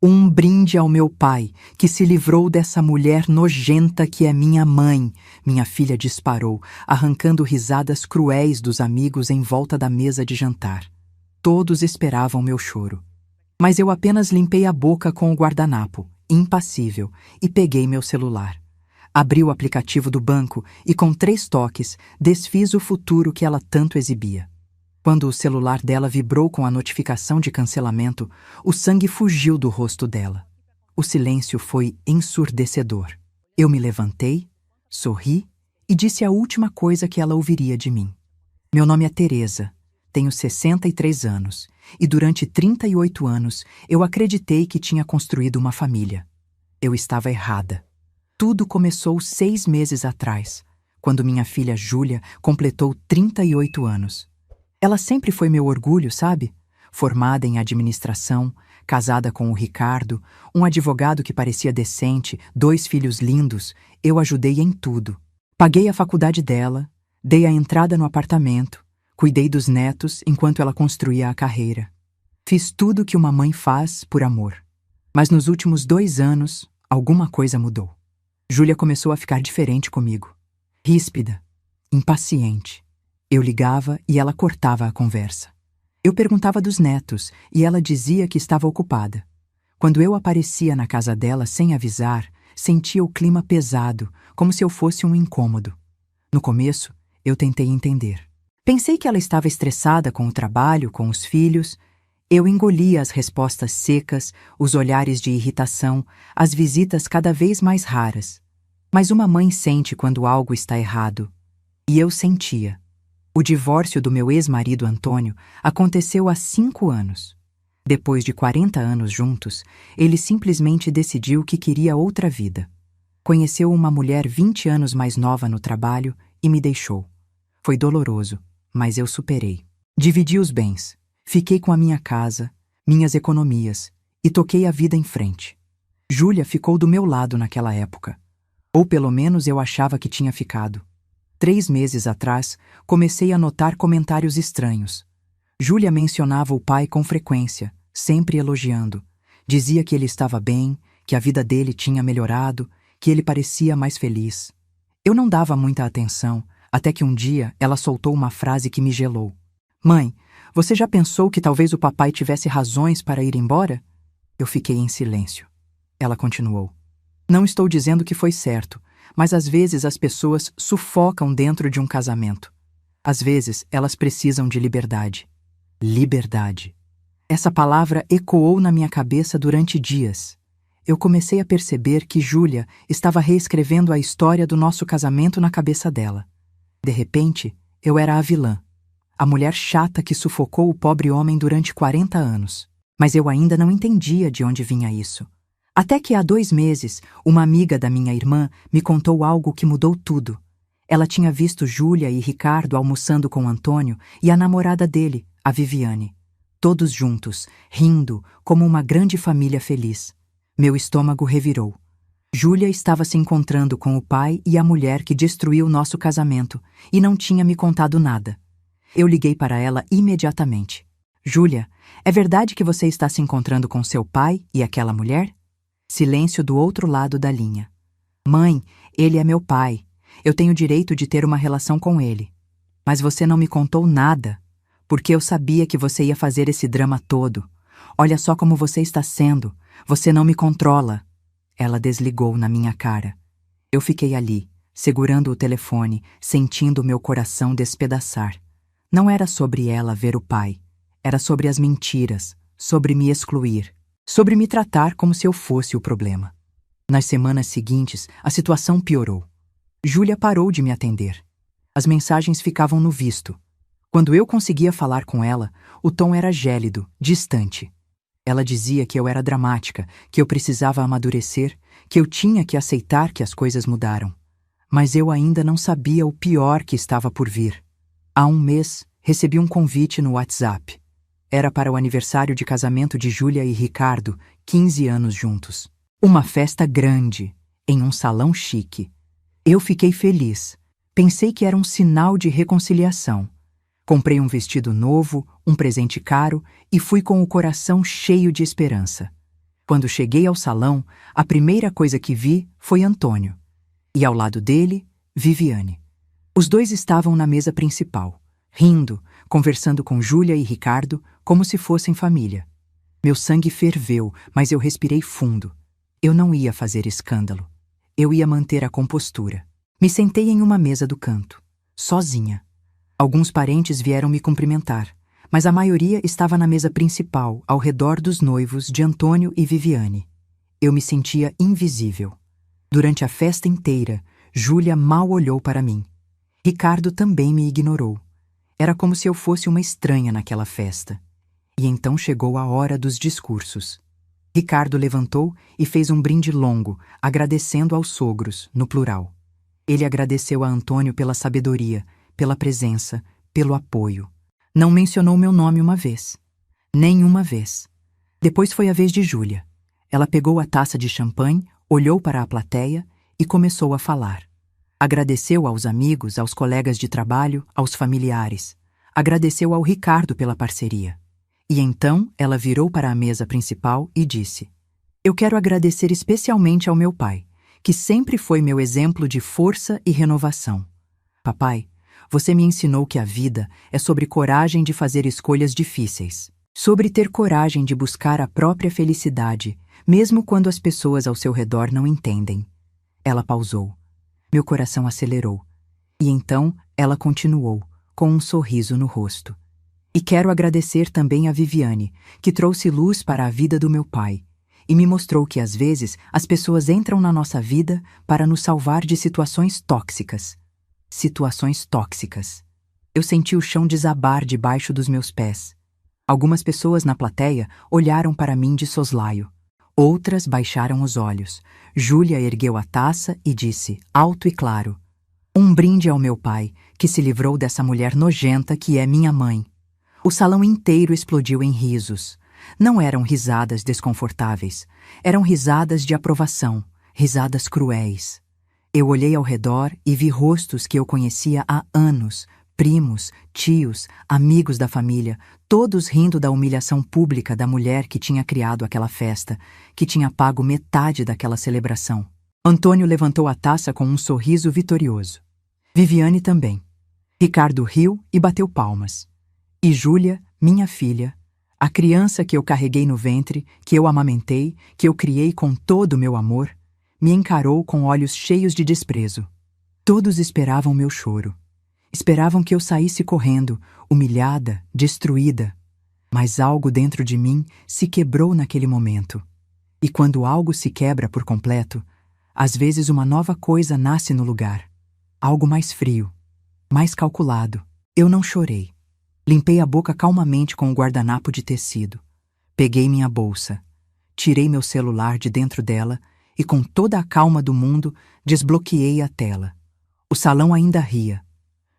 Um brinde ao meu pai, que se livrou dessa mulher nojenta que é minha mãe, minha filha disparou, arrancando risadas cruéis dos amigos em volta da mesa de jantar. Todos esperavam meu choro. Mas eu apenas limpei a boca com o guardanapo, impassível, e peguei meu celular. Abri o aplicativo do banco e, com 3 toques, desfiz o futuro que ela tanto exibia. Quando o celular dela vibrou com a notificação de cancelamento, o sangue fugiu do rosto dela. O silêncio foi ensurdecedor. Eu me levantei, sorri e disse a última coisa que ela ouviria de mim. Meu nome é Teresa, tenho 63 anos e durante 38 anos eu acreditei que tinha construído uma família. Eu estava errada. Tudo começou 6 meses atrás, quando minha filha Júlia completou 38 anos. Ela sempre foi meu orgulho, sabe? Formada em administração, casada com o Ricardo, um advogado que parecia decente, 2 filhos lindos, eu ajudei em tudo. Paguei a faculdade dela, dei a entrada no apartamento, cuidei dos netos enquanto ela construía a carreira. Fiz tudo que uma mãe faz por amor. Mas nos últimos 2 anos, alguma coisa mudou. Júlia começou a ficar diferente comigo. Ríspida, impaciente. Eu ligava e ela cortava a conversa. Eu perguntava dos netos e ela dizia que estava ocupada. Quando eu aparecia na casa dela sem avisar, sentia o clima pesado, como se eu fosse um incômodo. No começo, eu tentei entender. Pensei que ela estava estressada com o trabalho, com os filhos. Eu engolia as respostas secas, os olhares de irritação, as visitas cada vez mais raras. Mas uma mãe sente quando algo está errado. E eu sentia. O divórcio do meu ex-marido Antônio aconteceu há 5 anos. Depois de 40 anos juntos, ele simplesmente decidiu que queria outra vida. Conheceu uma mulher 20 anos mais nova no trabalho e me deixou. Foi doloroso, mas eu superei. Dividi os bens, fiquei com a minha casa, minhas economias e toquei a vida em frente. Júlia ficou do meu lado naquela época. Ou pelo menos eu achava que tinha ficado. 3 meses atrás, comecei a notar comentários estranhos. Júlia mencionava o pai com frequência, sempre elogiando. Dizia que ele estava bem, que a vida dele tinha melhorado, que ele parecia mais feliz. Eu não dava muita atenção, até que um dia ela soltou uma frase que me gelou. Mãe, você já pensou que talvez o papai tivesse razões para ir embora? Eu fiquei em silêncio. Ela continuou. Não estou dizendo que foi certo, mas às vezes as pessoas sufocam dentro de um casamento. Às vezes elas precisam de liberdade. Liberdade. Essa palavra ecoou na minha cabeça durante dias. Eu comecei a perceber que Júlia estava reescrevendo a história do nosso casamento na cabeça dela. De repente, eu era a vilã. A mulher chata que sufocou o pobre homem durante 40 anos. Mas eu ainda não entendia de onde vinha isso. Até que há 2 meses, uma amiga da minha irmã me contou algo que mudou tudo. Ela tinha visto Júlia e Ricardo almoçando com Antônio e a namorada dele, a Viviane. Todos juntos, rindo, como uma grande família feliz. Meu estômago revirou. Júlia estava se encontrando com o pai e a mulher que destruiu nosso casamento e não tinha me contado nada. Eu liguei para ela imediatamente. Júlia, é verdade que você está se encontrando com seu pai e aquela mulher? Silêncio do outro lado da linha. Mãe, ele é meu pai. Eu tenho direito de ter uma relação com ele. Mas você não me contou nada, porque eu sabia que você ia fazer esse drama todo. Olha só como você está sendo. Você não me controla. Ela desligou na minha cara. Eu fiquei ali, segurando o telefone, sentindo meu coração despedaçar. Não era sobre ela ver o pai. Era sobre as mentiras, sobre me excluir. Sobre me tratar como se eu fosse o problema. Nas semanas seguintes, a situação piorou. Júlia parou de me atender. As mensagens ficavam no visto. Quando eu conseguia falar com ela, o tom era gélido, distante. Ela dizia que eu era dramática, que eu precisava amadurecer, que eu tinha que aceitar que as coisas mudaram. Mas eu ainda não sabia o pior que estava por vir. Há 1 mês, recebi um convite no WhatsApp. Era para o aniversário de casamento de Júlia e Ricardo, 15 anos juntos. Uma festa grande, em um salão chique. Eu fiquei feliz. Pensei que era um sinal de reconciliação. Comprei um vestido novo, um presente caro e fui com o coração cheio de esperança. Quando cheguei ao salão, a primeira coisa que vi foi Antônio. E ao lado dele, Viviane. Os dois estavam na mesa principal, rindo, conversando com Júlia e Ricardo como se fossem família. Meu sangue ferveu, mas eu respirei fundo. Eu não ia fazer escândalo. Eu ia manter a compostura. Me sentei em uma mesa do canto, sozinha. Alguns parentes vieram me cumprimentar, mas a maioria estava na mesa principal, ao redor dos noivos de Antônio e Viviane. Eu me sentia invisível. Durante a festa inteira, Júlia mal olhou para mim. Ricardo também me ignorou. Era como se eu fosse uma estranha naquela festa. E então chegou a hora dos discursos. Ricardo levantou e fez um brinde longo, agradecendo aos sogros, no plural. Ele agradeceu a Antônio pela sabedoria, pela presença, pelo apoio. Não mencionou meu nome uma vez. Nenhuma vez. Depois foi a vez de Júlia. Ela pegou a taça de champanhe, olhou para a plateia e começou a falar. Agradeceu aos amigos, aos colegas de trabalho, aos familiares. Agradeceu ao Ricardo pela parceria. E então ela virou para a mesa principal e disse: Eu quero agradecer especialmente ao meu pai, que sempre foi meu exemplo de força e renovação. Papai, você me ensinou que a vida é sobre coragem de fazer escolhas difíceis, sobre ter coragem de buscar a própria felicidade, mesmo quando as pessoas ao seu redor não entendem. Ela pausou. Meu coração acelerou. E então ela continuou, com um sorriso no rosto. E quero agradecer também a Viviane, que trouxe luz para a vida do meu pai, e me mostrou que às vezes as pessoas entram na nossa vida para nos salvar de situações tóxicas. Situações tóxicas. Eu senti o chão desabar debaixo dos meus pés. Algumas pessoas na plateia olharam para mim de soslaio. Outras baixaram os olhos. Júlia ergueu a taça e disse, alto e claro: Um brinde ao meu pai, que se livrou dessa mulher nojenta que é minha mãe. O salão inteiro explodiu em risos. Não eram risadas desconfortáveis. Eram risadas de aprovação, risadas cruéis. Eu olhei ao redor e vi rostos que eu conhecia há anos, primos, tios, amigos da família, todos rindo da humilhação pública da mulher que tinha criado aquela festa, que tinha pago metade daquela celebração. Antônio levantou a taça com um sorriso vitorioso. Viviane também. Ricardo riu e bateu palmas. E Júlia, minha filha, a criança que eu carreguei no ventre, que eu amamentei, que eu criei com todo o meu amor, me encarou com olhos cheios de desprezo. Todos esperavam meu choro. Esperavam que eu saísse correndo, humilhada, destruída. Mas algo dentro de mim se quebrou naquele momento. E quando algo se quebra por completo, às vezes uma nova coisa nasce no lugar. Algo mais frio, mais calculado. Eu não chorei. Limpei a boca calmamente com o guardanapo de tecido. Peguei minha bolsa. Tirei meu celular de dentro dela e, com toda a calma do mundo, desbloqueei a tela. O salão ainda ria.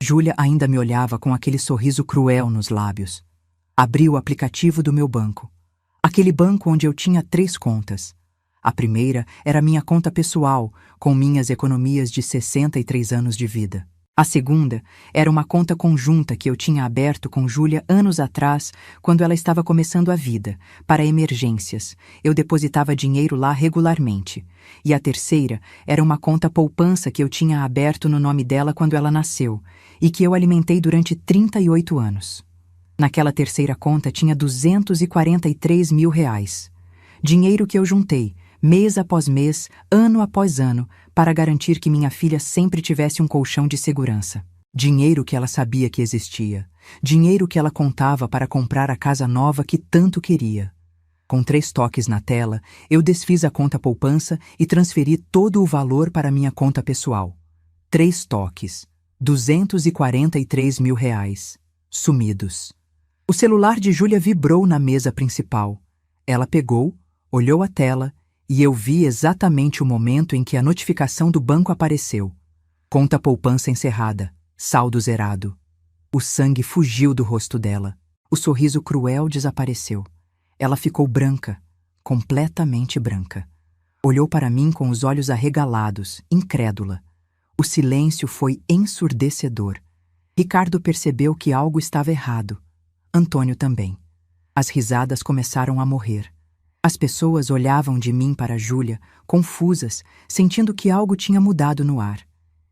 Júlia ainda me olhava com aquele sorriso cruel nos lábios. Abri o aplicativo do meu banco. Aquele banco onde eu tinha 3 contas. A primeira era minha conta pessoal, com minhas economias de 63 anos de vida. A segunda era uma conta conjunta que eu tinha aberto com Júlia anos atrás, quando ela estava começando a vida, para emergências. Eu depositava dinheiro lá regularmente. E a terceira era uma conta poupança que eu tinha aberto no nome dela quando ela nasceu, e que eu alimentei durante 38 anos. Naquela terceira conta tinha R$ 243 mil. Dinheiro que eu juntei, mês após mês, ano após ano, para garantir que minha filha sempre tivesse um colchão de segurança. Dinheiro que ela sabia que existia. Dinheiro que ela contava para comprar a casa nova que tanto queria. Com 3 toques na tela, eu desfiz a conta poupança e transferi todo o valor para minha conta pessoal. 3 toques. R$ 243 mil. Sumidos. O celular de Júlia vibrou na mesa principal. Ela pegou, olhou a tela e eu vi exatamente o momento em que a notificação do banco apareceu. Conta poupança encerrada. Saldo zerado. O sangue fugiu do rosto dela. O sorriso cruel desapareceu. Ela ficou branca, completamente branca. Olhou para mim com os olhos arregalados, incrédula. O silêncio foi ensurdecedor. Ricardo percebeu que algo estava errado. Antônio também. As risadas começaram a morrer. As pessoas olhavam de mim para Júlia, confusas, sentindo que algo tinha mudado no ar.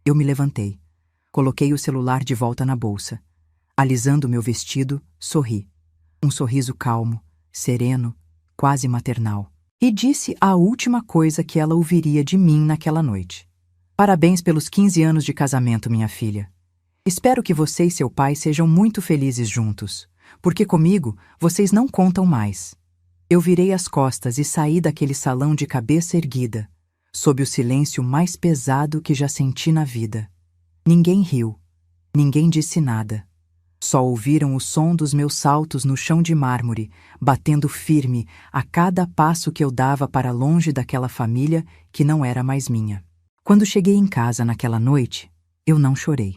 Eu me levantei. Coloquei o celular de volta na bolsa. Alisando meu vestido, sorri. Um sorriso calmo, sereno, quase maternal. E disse a última coisa que ela ouviria de mim naquela noite. Parabéns pelos 15 anos de casamento, minha filha. Espero que você e seu pai sejam muito felizes juntos, porque comigo vocês não contam mais. Eu virei as costas e saí daquele salão de cabeça erguida, sob o silêncio mais pesado que já senti na vida. Ninguém riu, ninguém disse nada. Só ouviram o som dos meus saltos no chão de mármore, batendo firme a cada passo que eu dava para longe daquela família que não era mais minha. Quando cheguei em casa naquela noite, eu não chorei.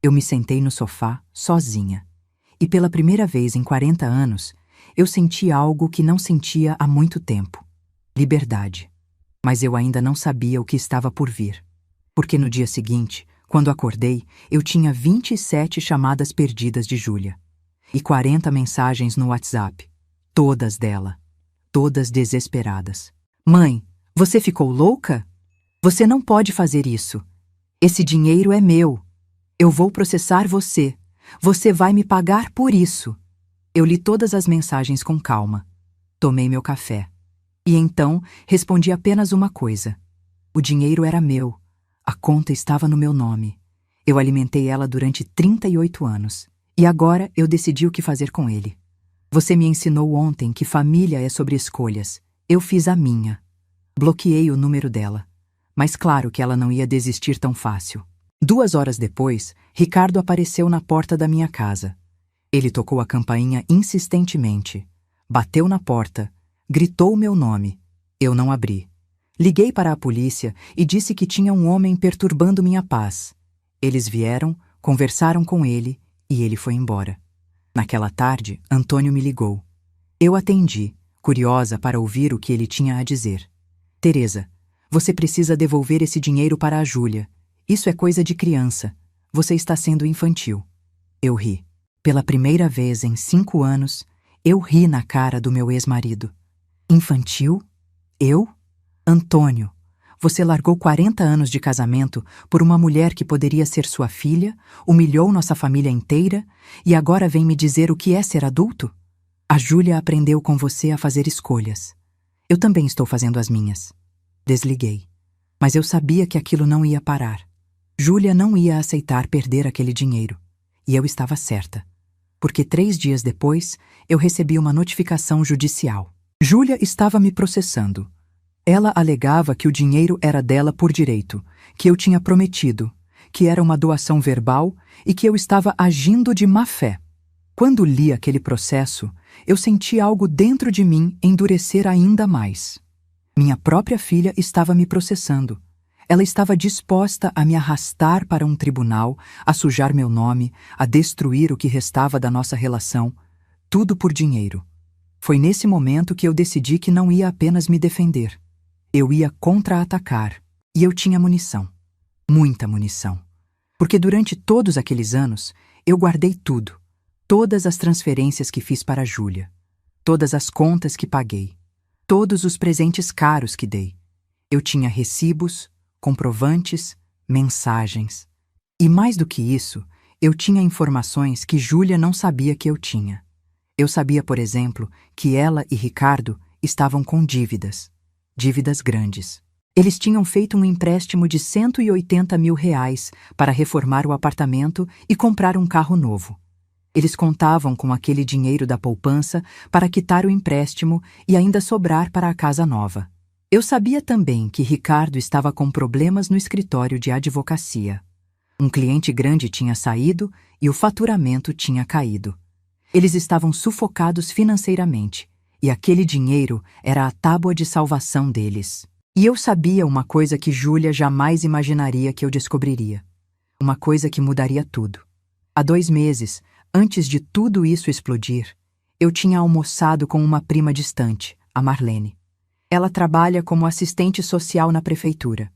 Eu me sentei no sofá, sozinha. E pela primeira vez em 40 anos, eu senti algo que não sentia há muito tempo. Liberdade. Mas eu ainda não sabia o que estava por vir. Porque no dia seguinte, quando acordei, eu tinha 27 chamadas perdidas de Júlia. E 40 mensagens no WhatsApp. Todas dela. Todas desesperadas. Mãe, você ficou louca? Você não pode fazer isso. Esse dinheiro é meu. Eu vou processar você. Você vai me pagar por isso. Eu li todas as mensagens com calma. Tomei meu café. E então respondi apenas uma coisa. O dinheiro era meu. A conta estava no meu nome. Eu alimentei ela durante 38 anos. E agora eu decidi o que fazer com ele. Você me ensinou ontem que família é sobre escolhas. Eu fiz a minha. Bloqueei o número dela. Mas claro que ela não ia desistir tão fácil. 2 horas depois, Ricardo apareceu na porta da minha casa. Ele tocou a campainha insistentemente. Bateu na porta. Gritou meu nome. Eu não abri. Liguei para a polícia e disse que tinha um homem perturbando minha paz. Eles vieram, conversaram com ele e ele foi embora. Naquela tarde, Antônio me ligou. Eu atendi, curiosa para ouvir o que ele tinha a dizer. Teresa, você precisa devolver esse dinheiro para a Júlia. Isso é coisa de criança. Você está sendo infantil. Eu ri. Pela primeira vez em 5 anos, eu ri na cara do meu ex-marido. Infantil? Eu? Antônio, você largou 40 anos de casamento por uma mulher que poderia ser sua filha, humilhou nossa família inteira e agora vem me dizer o que é ser adulto? A Júlia aprendeu com você a fazer escolhas. Eu também estou fazendo as minhas. Desliguei. Mas eu sabia que aquilo não ia parar. Júlia não ia aceitar perder aquele dinheiro. E eu estava certa. Porque 3 dias depois, eu recebi uma notificação judicial. Júlia estava me processando. Ela alegava que o dinheiro era dela por direito, que eu tinha prometido, que era uma doação verbal e que eu estava agindo de má fé. Quando li aquele processo, eu senti algo dentro de mim endurecer ainda mais. Minha própria filha estava me processando. Ela estava disposta a me arrastar para um tribunal, a sujar meu nome, a destruir o que restava da nossa relação, tudo por dinheiro. Foi nesse momento que eu decidi que não ia apenas me defender. Eu ia contra-atacar. E eu tinha munição. Muita munição. Porque durante todos aqueles anos, eu guardei tudo. Todas as transferências que fiz para a Júlia. Todas as contas que paguei. Todos os presentes caros que dei. Eu tinha recibos, comprovantes, mensagens. E mais do que isso, eu tinha informações que Júlia não sabia que eu tinha. Eu sabia, por exemplo, que ela e Ricardo estavam com dívidas. Dívidas grandes. Eles tinham feito um empréstimo de R$180 mil para reformar o apartamento e comprar um carro novo. Eles contavam com aquele dinheiro da poupança para quitar o empréstimo e ainda sobrar para a casa nova. Eu sabia também que Ricardo estava com problemas no escritório de advocacia. Um cliente grande tinha saído e o faturamento tinha caído. Eles estavam sufocados financeiramente, e aquele dinheiro era a tábua de salvação deles. E eu sabia uma coisa que Júlia jamais imaginaria que eu descobriria. Uma coisa que mudaria tudo. Há 2 meses, antes de tudo isso explodir, eu tinha almoçado com uma prima distante, a Marlene. Ela trabalha como assistente social na prefeitura.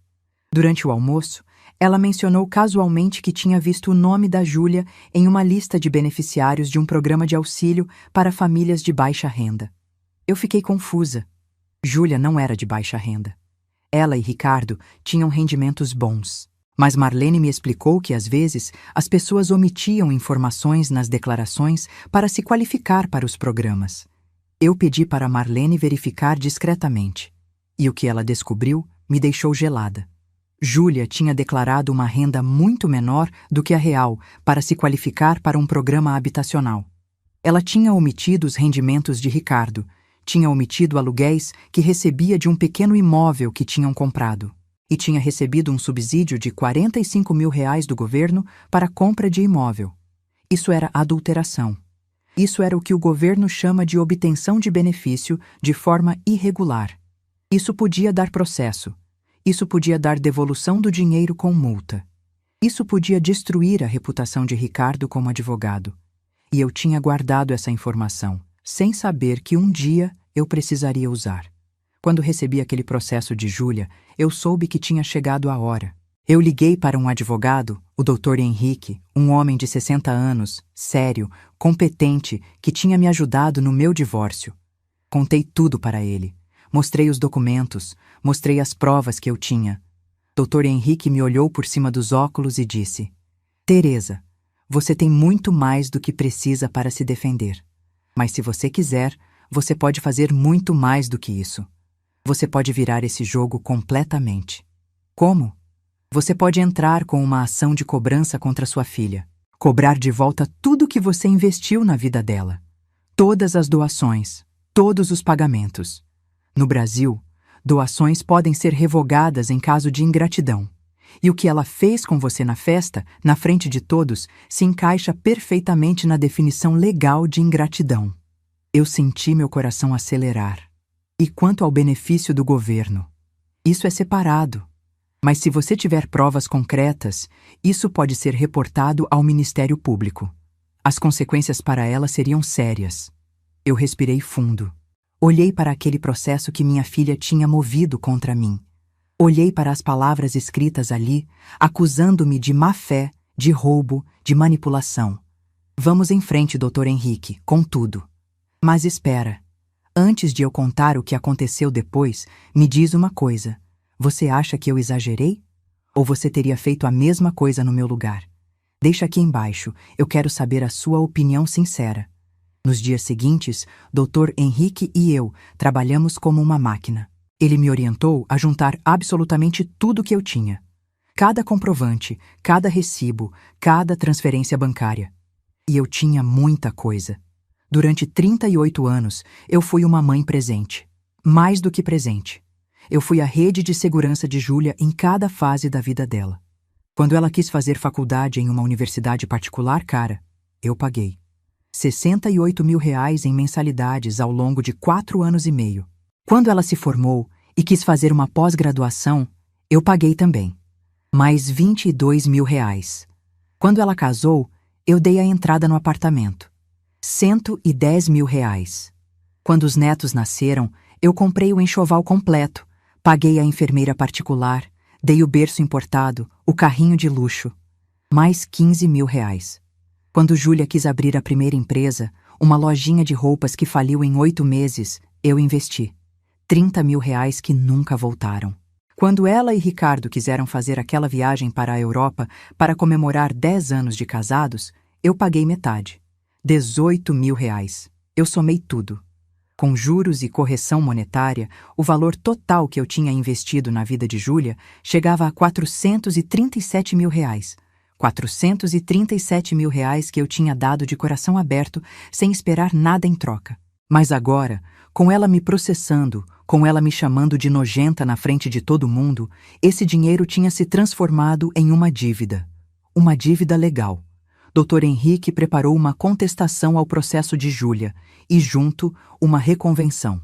Durante o almoço, ela mencionou casualmente que tinha visto o nome da Júlia em uma lista de beneficiários de um programa de auxílio para famílias de baixa renda. Eu fiquei confusa. Júlia não era de baixa renda. Ela e Ricardo tinham rendimentos bons. Mas Marlene me explicou que, às vezes, as pessoas omitiam informações nas declarações para se qualificar para os programas. Eu pedi para Marlene verificar discretamente. E o que ela descobriu me deixou gelada. Júlia tinha declarado uma renda muito menor do que a real para se qualificar para um programa habitacional. Ela tinha omitido os rendimentos de Ricardo, tinha omitido aluguéis que recebia de um pequeno imóvel que tinham comprado. E tinha recebido um subsídio de R$ 45 mil do governo para a compra de imóvel. Isso era adulteração. Isso era o que o governo chama de obtenção de benefício de forma irregular. Isso podia dar processo. Isso podia dar devolução do dinheiro com multa. Isso podia destruir a reputação de Ricardo como advogado. E eu tinha guardado essa informação, sem saber que um dia eu precisaria usar. Quando recebi aquele processo de Júlia, eu soube que tinha chegado a hora. Eu liguei para um advogado, o Dr. Henrique, um homem de 60 anos, sério, competente, que tinha me ajudado no meu divórcio. Contei tudo para ele. Mostrei os documentos, mostrei as provas que eu tinha. Dr. Henrique me olhou por cima dos óculos e disse: Teresa, você tem muito mais do que precisa para se defender. Mas se você quiser, você pode fazer muito mais do que isso. Você pode virar esse jogo completamente. Como? Você pode entrar com uma ação de cobrança contra sua filha. Cobrar de volta tudo que você investiu na vida dela. Todas as doações, todos os pagamentos. No Brasil, doações podem ser revogadas em caso de ingratidão. E o que ela fez com você na festa, na frente de todos, se encaixa perfeitamente na definição legal de ingratidão. Eu senti meu coração acelerar. E quanto ao benefício do governo? Isso é separado. Mas se você tiver provas concretas, isso pode ser reportado ao Ministério Público. As consequências para ela seriam sérias. Eu respirei fundo. Olhei para aquele processo que minha filha tinha movido contra mim. Olhei para as palavras escritas ali, acusando-me de má-fé, de roubo, de manipulação. Vamos em frente, Dr. Henrique, com tudo. Mas espera. Antes de eu contar o que aconteceu depois, me diz uma coisa. Você acha que eu exagerei? Ou você teria feito a mesma coisa no meu lugar? Deixa aqui embaixo, eu quero saber a sua opinião sincera. Nos dias seguintes, Dr. Henrique e eu trabalhamos como uma máquina. Ele me orientou a juntar absolutamente tudo que eu tinha. Cada comprovante, cada recibo, cada transferência bancária. E eu tinha muita coisa. Durante 38 anos, eu fui uma mãe presente. Mais do que presente. Eu fui a rede de segurança de Júlia em cada fase da vida dela. Quando ela quis fazer faculdade em uma universidade particular cara, eu paguei. R$ 68 mil em mensalidades ao longo de 4 anos e meio. Quando ela se formou e quis fazer uma pós-graduação, eu paguei também. Mais R$ 22 mil. Quando ela casou, eu dei a entrada no apartamento. R$ 110 mil. Quando os netos nasceram, eu comprei o enxoval completo, paguei a enfermeira particular, dei o berço importado, o carrinho de luxo. Mais R$ 15 mil. Quando Júlia quis abrir a primeira empresa, uma lojinha de roupas que faliu em 8 meses, eu investi. R$ 30 mil que nunca voltaram. Quando ela e Ricardo quiseram fazer aquela viagem para a Europa para comemorar 10 anos de casados, eu paguei metade. R$ 18 mil. Eu somei tudo. Com juros e correção monetária, o valor total que eu tinha investido na vida de Júlia chegava a R$ 437 mil. R$ 437 mil que eu tinha dado de coração aberto, sem esperar nada em troca. Mas agora, com ela me processando, com ela me chamando de nojenta na frente de todo mundo, esse dinheiro tinha se transformado em uma dívida. Uma dívida legal. Dr. Henrique preparou uma contestação ao processo de Júlia e, junto, uma reconvenção.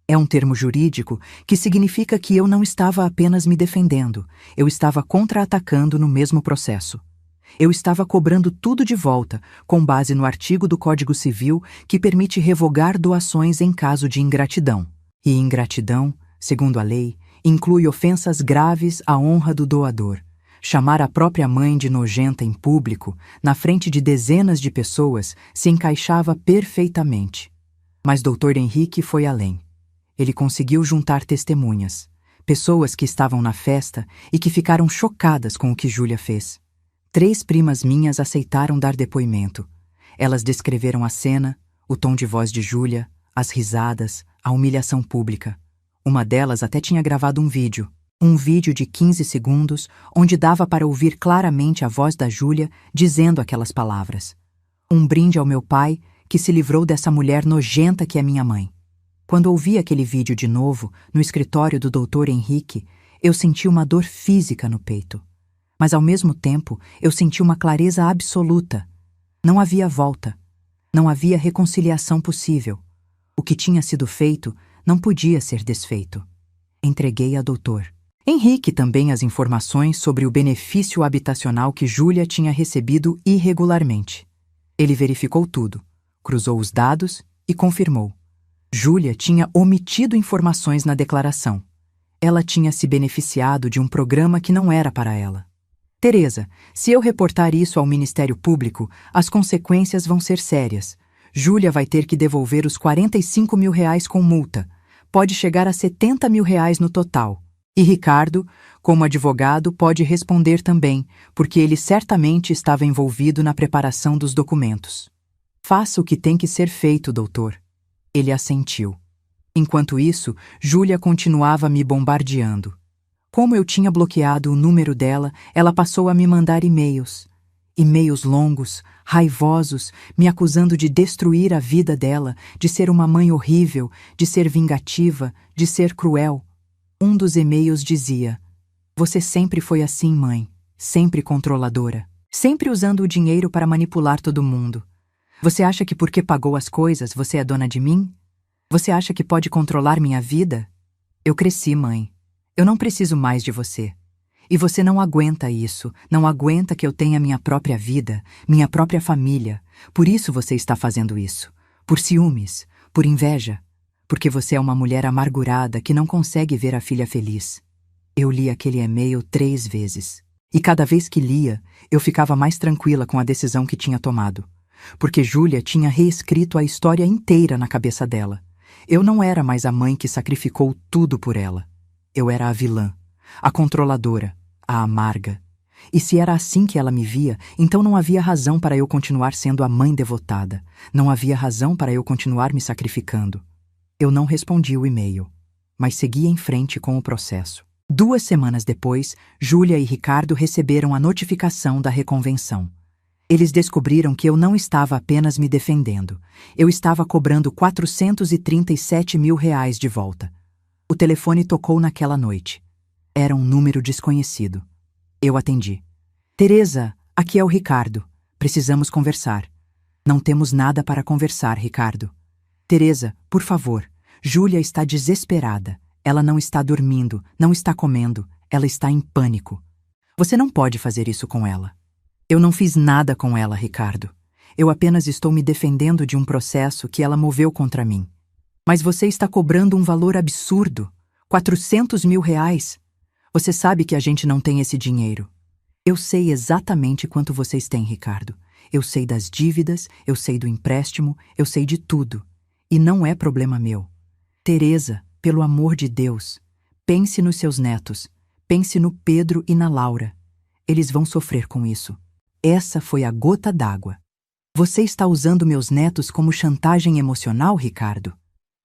É um termo jurídico que significa que eu não estava apenas me defendendo, eu estava contra-atacando no mesmo processo. Eu estava cobrando tudo de volta, com base no artigo do Código Civil que permite revogar doações em caso de ingratidão. E ingratidão, segundo a lei, inclui ofensas graves à honra do doador. Chamar a própria mãe de nojenta em público, na frente de dezenas de pessoas, se encaixava perfeitamente. Mas Dr. Henrique foi além. Ele conseguiu juntar testemunhas, pessoas que estavam na festa e que ficaram chocadas com o que Júlia fez. 3 primas minhas aceitaram dar depoimento. Elas descreveram a cena, o tom de voz de Júlia, as risadas, a humilhação pública. Uma delas até tinha gravado um vídeo de 15 segundos, onde dava para ouvir claramente a voz da Júlia dizendo aquelas palavras. Um brinde ao meu pai, que se livrou dessa mulher nojenta que é minha mãe. Quando ouvi aquele vídeo de novo, no escritório do Dr. Henrique, eu senti uma dor física no peito. Mas ao mesmo tempo, eu senti uma clareza absoluta. Não havia volta. Não havia reconciliação possível. O que tinha sido feito não podia ser desfeito. Entreguei a Dr. Henrique também as informações sobre o benefício habitacional que Júlia tinha recebido irregularmente. Ele verificou tudo, cruzou os dados e confirmou. Júlia tinha omitido informações na declaração. Ela tinha se beneficiado de um programa que não era para ela. Teresa, se eu reportar isso ao Ministério Público, as consequências vão ser sérias. Júlia vai ter que devolver os R$45 mil com multa. Pode chegar a R$70 mil no total. E Ricardo, como advogado, pode responder também, porque ele certamente estava envolvido na preparação dos documentos. Faça o que tem que ser feito, doutor. Ele assentiu. Enquanto isso, Júlia continuava me bombardeando. Como eu tinha bloqueado o número dela, ela passou a me mandar e-mails. E-mails longos, raivosos, me acusando de destruir a vida dela, de ser uma mãe horrível, de ser vingativa, de ser cruel. Um dos e-mails dizia: "Você sempre foi assim, mãe, sempre controladora, sempre usando o dinheiro para manipular todo mundo. Você acha que porque pagou as coisas você é dona de mim? Você acha que pode controlar minha vida? Eu cresci, mãe. Eu não preciso mais de você. E você não aguenta isso, não aguenta que eu tenha minha própria vida, minha própria família. Por isso você está fazendo isso. Por ciúmes, por inveja. Porque você é uma mulher amargurada que não consegue ver a filha feliz." Eu li aquele e-mail 3 vezes. E cada vez que lia, eu ficava mais tranquila com a decisão que tinha tomado. Porque Júlia tinha reescrito a história inteira na cabeça dela. Eu não era mais a mãe que sacrificou tudo por ela. Eu era a vilã, a controladora, a amarga. E se era assim que ela me via, então não havia razão para eu continuar sendo a mãe devotada. Não havia razão para eu continuar me sacrificando. Eu não respondi o e-mail, mas segui em frente com o processo. 2 semanas depois, Júlia e Ricardo receberam a notificação da reconvenção. Eles descobriram que eu não estava apenas me defendendo. Eu estava cobrando R$437 mil de volta. O telefone tocou naquela noite. Era um número desconhecido. Eu atendi. "Teresa, aqui é o Ricardo. Precisamos conversar." "Não temos nada para conversar, Ricardo." "Teresa, por favor. Júlia está desesperada. Ela não está dormindo, não está comendo. Ela está em pânico. Você não pode fazer isso com ela." "Eu não fiz nada com ela, Ricardo. Eu apenas estou me defendendo de um processo que ela moveu contra mim." "Mas você está cobrando um valor absurdo. R$400 mil. Você sabe que a gente não tem esse dinheiro." "Eu sei exatamente quanto vocês têm, Ricardo. Eu sei das dívidas, eu sei do empréstimo, eu sei de tudo. E não é problema meu." "Teresa, pelo amor de Deus, pense nos seus netos. Pense no Pedro e na Laura. Eles vão sofrer com isso. Essa foi a gota d'água." "Você está usando meus netos como chantagem emocional, Ricardo?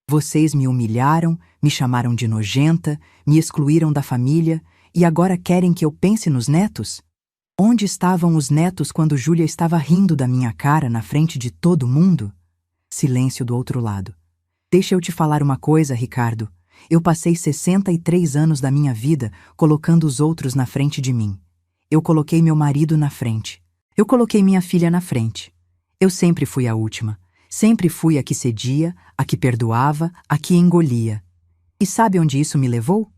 Vocês me humilharam, me chamaram de nojenta, me excluíram da família e agora querem que eu pense nos netos? Onde estavam os netos quando Júlia estava rindo da minha cara na frente de todo mundo?" Silêncio do outro lado. "Deixa eu te falar uma coisa, Ricardo. Eu passei 63 anos da minha vida colocando os outros na frente de mim. Eu coloquei meu marido na frente. Eu coloquei minha filha na frente. Eu sempre fui a última. Sempre fui a que cedia, a que perdoava, a que engolia. E sabe onde isso me levou?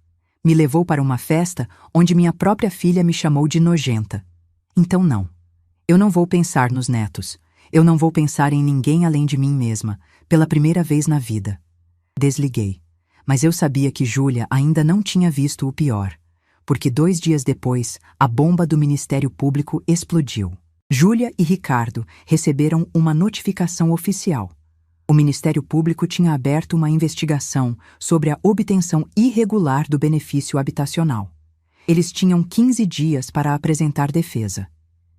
Me levou para uma festa onde minha própria filha me chamou de nojenta. Então não. Eu não vou pensar nos netos. Eu não vou pensar em ninguém além de mim mesma, pela primeira vez na vida." Desliguei. Mas eu sabia que Júlia ainda não tinha visto o pior, porque 2 dias depois, a bomba do Ministério Público explodiu. Júlia e Ricardo receberam uma notificação oficial. O Ministério Público tinha aberto uma investigação sobre a obtenção irregular do benefício habitacional. Eles tinham 15 dias para apresentar defesa.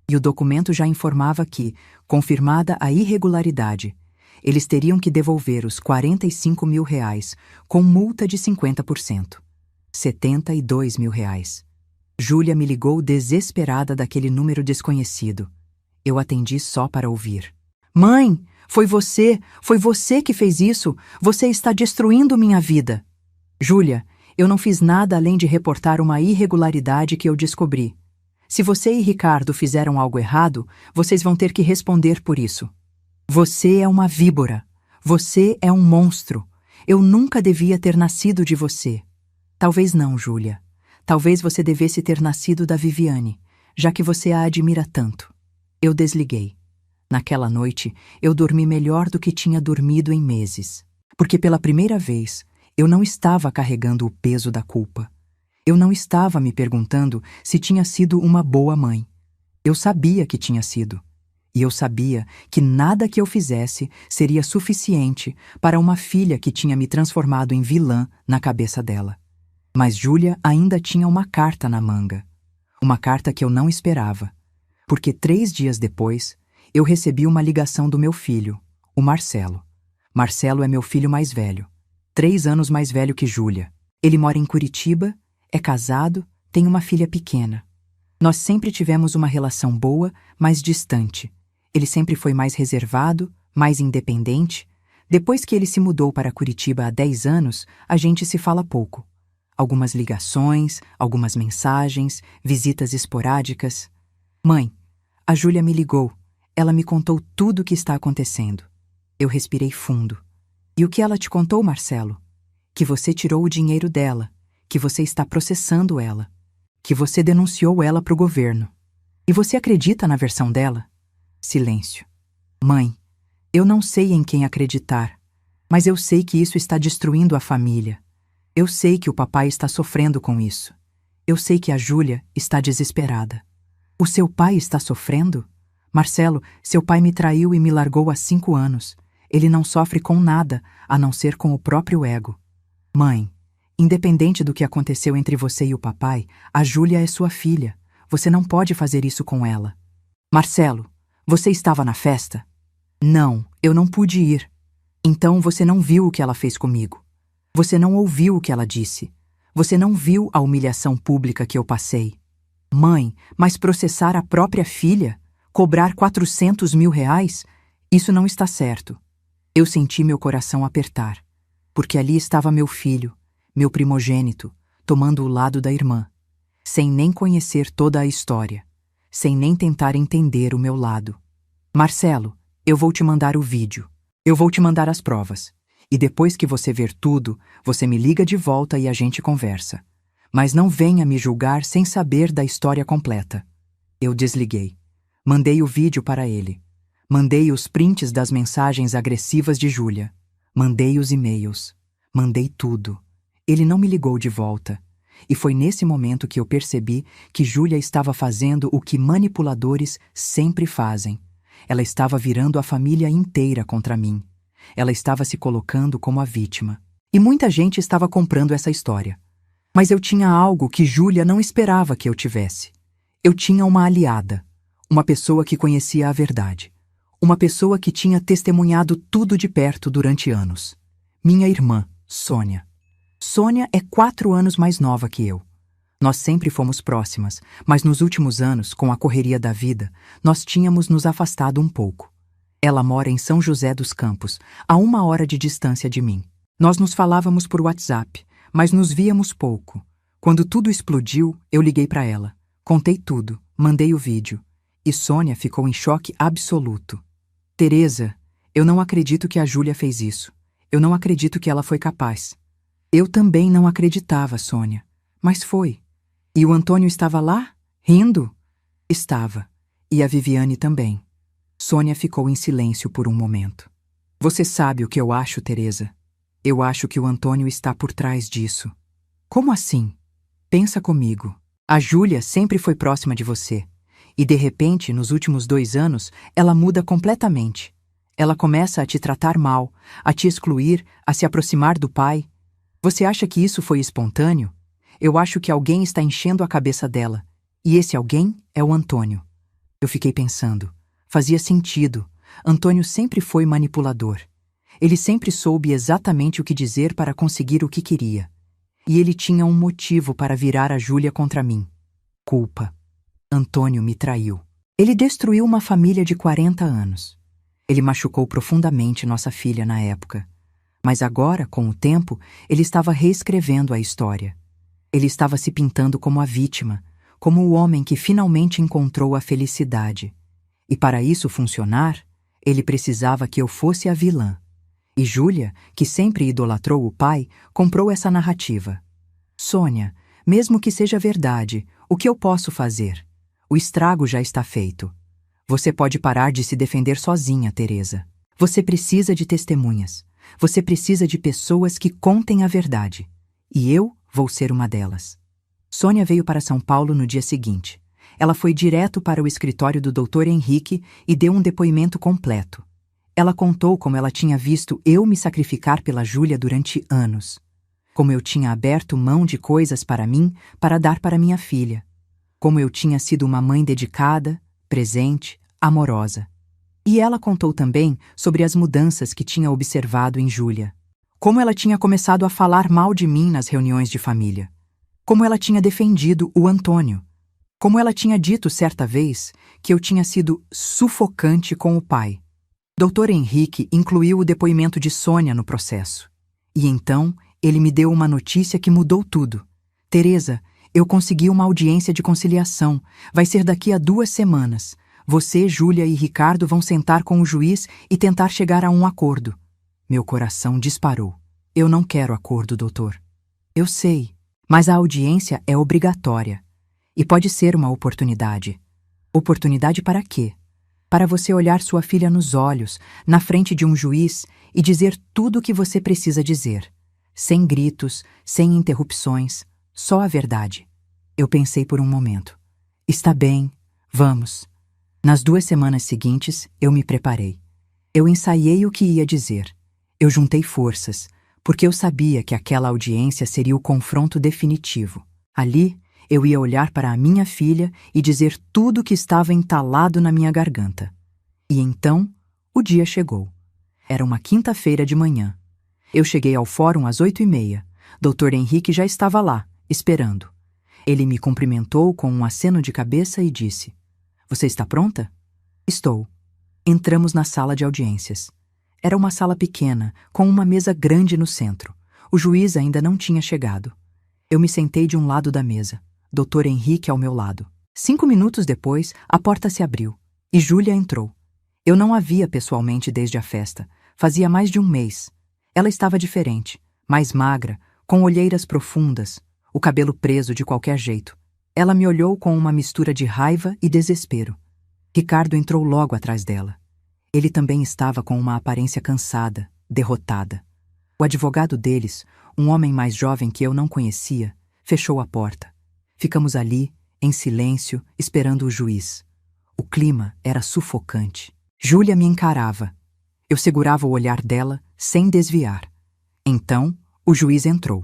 E o documento já informava que, confirmada a irregularidade, eles teriam que devolver os R$ 45 mil com multa de 50%. R$ 72 mil. Júlia me ligou desesperada daquele número desconhecido. Eu atendi só para ouvir. Mãe, foi você que fez isso. Você está destruindo minha vida. Júlia, eu não fiz nada além de reportar uma irregularidade que eu descobri. Se você e Ricardo fizeram algo errado, vocês vão ter que responder por isso. Você é uma víbora. Você é um monstro. Eu nunca devia ter nascido de você. Talvez não, Júlia. Talvez você devesse ter nascido da Viviane, já que você a admira tanto. Eu desliguei. Naquela noite, eu dormi melhor do que tinha dormido em meses. Porque pela primeira vez, eu não estava carregando o peso da culpa. Eu não estava me perguntando se tinha sido uma boa mãe. Eu sabia que tinha sido. E eu sabia que nada que eu fizesse seria suficiente para uma filha que tinha me transformado em vilã na cabeça dela. Mas Júlia ainda tinha uma carta na manga. Uma carta que eu não esperava. Porque 3 dias depois, eu recebi uma ligação do meu filho, o Marcelo. Marcelo é meu filho mais velho. 3 anos mais velho que Júlia. Ele mora em Curitiba, é casado, tem uma filha pequena. Nós sempre tivemos uma relação boa, mas distante. Ele sempre foi mais reservado, mais independente. Depois que ele se mudou para Curitiba há 10 anos, a gente se fala pouco. Algumas ligações, algumas mensagens, visitas esporádicas. Mãe, a Júlia me ligou. Ela me contou tudo o que está acontecendo. Eu respirei fundo. E o que ela te contou, Marcelo? Que você tirou o dinheiro dela, que você está processando ela, que você denunciou ela para o governo. E você acredita na versão dela? Silêncio. Mãe, eu não sei em quem acreditar, mas eu sei que isso está destruindo a família. Eu sei que o papai está sofrendo com isso. Eu sei que a Júlia está desesperada. O seu pai está sofrendo? Marcelo, seu pai me traiu e me largou há 5 anos. Ele não sofre com nada, a não ser com o próprio ego. Mãe, independente do que aconteceu entre você e o papai, a Júlia é sua filha. Você não pode fazer isso com ela. Marcelo, você estava na festa? Não, eu não pude ir. Então você não viu o que ela fez comigo. Você não ouviu o que ela disse. Você não viu a humilhação pública que eu passei. Mãe, mas processar a própria filha? Cobrar R$ 400 mil? Isso não está certo. Eu senti meu coração apertar, porque ali estava meu filho, meu primogênito, tomando o lado da irmã, sem nem conhecer toda a história, sem nem tentar entender o meu lado. Marcelo, eu vou te mandar o vídeo. Eu vou te mandar as provas. E depois que você ver tudo, você me liga de volta e a gente conversa. Mas não venha me julgar sem saber da história completa. Eu desliguei. Mandei o vídeo para ele. Mandei os prints das mensagens agressivas de Júlia. Mandei os e-mails. Mandei tudo. Ele não me ligou de volta. E foi nesse momento que eu percebi que Júlia estava fazendo o que manipuladores sempre fazem. Ela estava virando a família inteira contra mim. Ela estava se colocando como a vítima. E muita gente estava comprando essa história. Mas eu tinha algo que Júlia não esperava que eu tivesse. Eu tinha uma aliada. Uma pessoa que conhecia a verdade. Uma pessoa que tinha testemunhado tudo de perto durante anos. Minha irmã, Sônia. Sônia é 4 anos mais nova que eu. Nós sempre fomos próximas, mas nos últimos anos, com a correria da vida, nós tínhamos nos afastado um pouco. Ela mora em São José dos Campos, a 1 hora de distância de mim. Nós nos falávamos por WhatsApp, mas nos víamos pouco. Quando tudo explodiu, eu liguei para ela. Contei tudo, mandei o vídeo. E Sônia ficou em choque absoluto. Teresa, eu não acredito que a Júlia fez isso. Eu não acredito que ela foi capaz. Eu também não acreditava, Sônia. Mas foi. E o Antônio estava lá, rindo? Estava. E a Viviane também. Sônia ficou em silêncio por um momento. Você sabe o que eu acho, Teresa? Eu acho que o Antônio está por trás disso. Como assim? Pensa comigo. A Júlia sempre foi próxima de você. E de repente, nos últimos 2 anos, ela muda completamente. Ela começa a te tratar mal, a te excluir, a se aproximar do pai. Você acha que isso foi espontâneo? Eu acho que alguém está enchendo a cabeça dela. E esse alguém é o Antônio. Eu fiquei pensando. Fazia sentido. Antônio sempre foi manipulador. Ele sempre soube exatamente o que dizer para conseguir o que queria. E ele tinha um motivo para virar a Júlia contra mim. Culpa. Antônio me traiu. Ele destruiu uma família de 40 anos. Ele machucou profundamente nossa filha na época. Mas agora, com o tempo, ele estava reescrevendo a história. Ele estava se pintando como a vítima, como o homem que finalmente encontrou a felicidade. E para isso funcionar, ele precisava que eu fosse a vilã. E Júlia, que sempre idolatrou o pai, comprou essa narrativa. Sônia, mesmo que seja verdade, o que eu posso fazer? O estrago já está feito. Você pode parar de se defender sozinha, Teresa. Você precisa de testemunhas. Você precisa de pessoas que contem a verdade. E eu vou ser uma delas. Sônia veio para São Paulo no dia seguinte. Ela foi direto para o escritório do Dr. Henrique e deu um depoimento completo. Ela contou como ela tinha visto eu me sacrificar pela Júlia durante anos. Como eu tinha aberto mão de coisas para mim para dar para minha filha. Como eu tinha sido uma mãe dedicada, presente, amorosa. E ela contou também sobre as mudanças que tinha observado em Júlia. Como ela tinha começado a falar mal de mim nas reuniões de família. Como ela tinha defendido o Antônio. Como ela tinha dito certa vez que eu tinha sido sufocante com o pai. Dr. Henrique incluiu o depoimento de Sônia no processo. E então ele me deu uma notícia que mudou tudo. Teresa, eu consegui uma audiência de conciliação. Vai ser daqui a 2 semanas. Você, Júlia e Ricardo vão sentar com o juiz e tentar chegar a um acordo. Meu coração disparou. Eu não quero acordo, doutor. Eu sei, mas a audiência é obrigatória. E pode ser uma oportunidade. Oportunidade para quê? Para você olhar sua filha nos olhos, na frente de um juiz, e dizer tudo o que você precisa dizer. Sem gritos, sem interrupções, só a verdade. Eu pensei por um momento. Está bem, vamos. Nas 2 semanas seguintes, eu me preparei. Eu ensaiei o que ia dizer. Eu juntei forças, porque eu sabia que aquela audiência seria o confronto definitivo. Ali, eu ia olhar para a minha filha e dizer tudo o que estava entalado na minha garganta. E então, o dia chegou. Era uma quinta-feira de manhã. Eu cheguei ao fórum às 8h30. Dr. Henrique já estava lá, esperando. Ele me cumprimentou com um aceno de cabeça e disse: "Você está pronta?" "Estou." Entramos na sala de audiências. Era uma sala pequena, com uma mesa grande no centro. O juiz ainda não tinha chegado. Eu me sentei de um lado da mesa, Dr. Henrique ao meu lado. 5 minutos depois, a porta se abriu e Júlia entrou. Eu não a via pessoalmente desde a festa. Fazia mais de um mês. Ela estava diferente, mais magra, com olheiras profundas, o cabelo preso de qualquer jeito. Ela me olhou com uma mistura de raiva e desespero. Ricardo entrou logo atrás dela. Ele também estava com uma aparência cansada, derrotada. O advogado deles, um homem mais jovem que eu não conhecia, fechou a porta. Ficamos ali, em silêncio, esperando o juiz. O clima era sufocante. Júlia me encarava. Eu segurava o olhar dela, sem desviar. Então, o juiz entrou.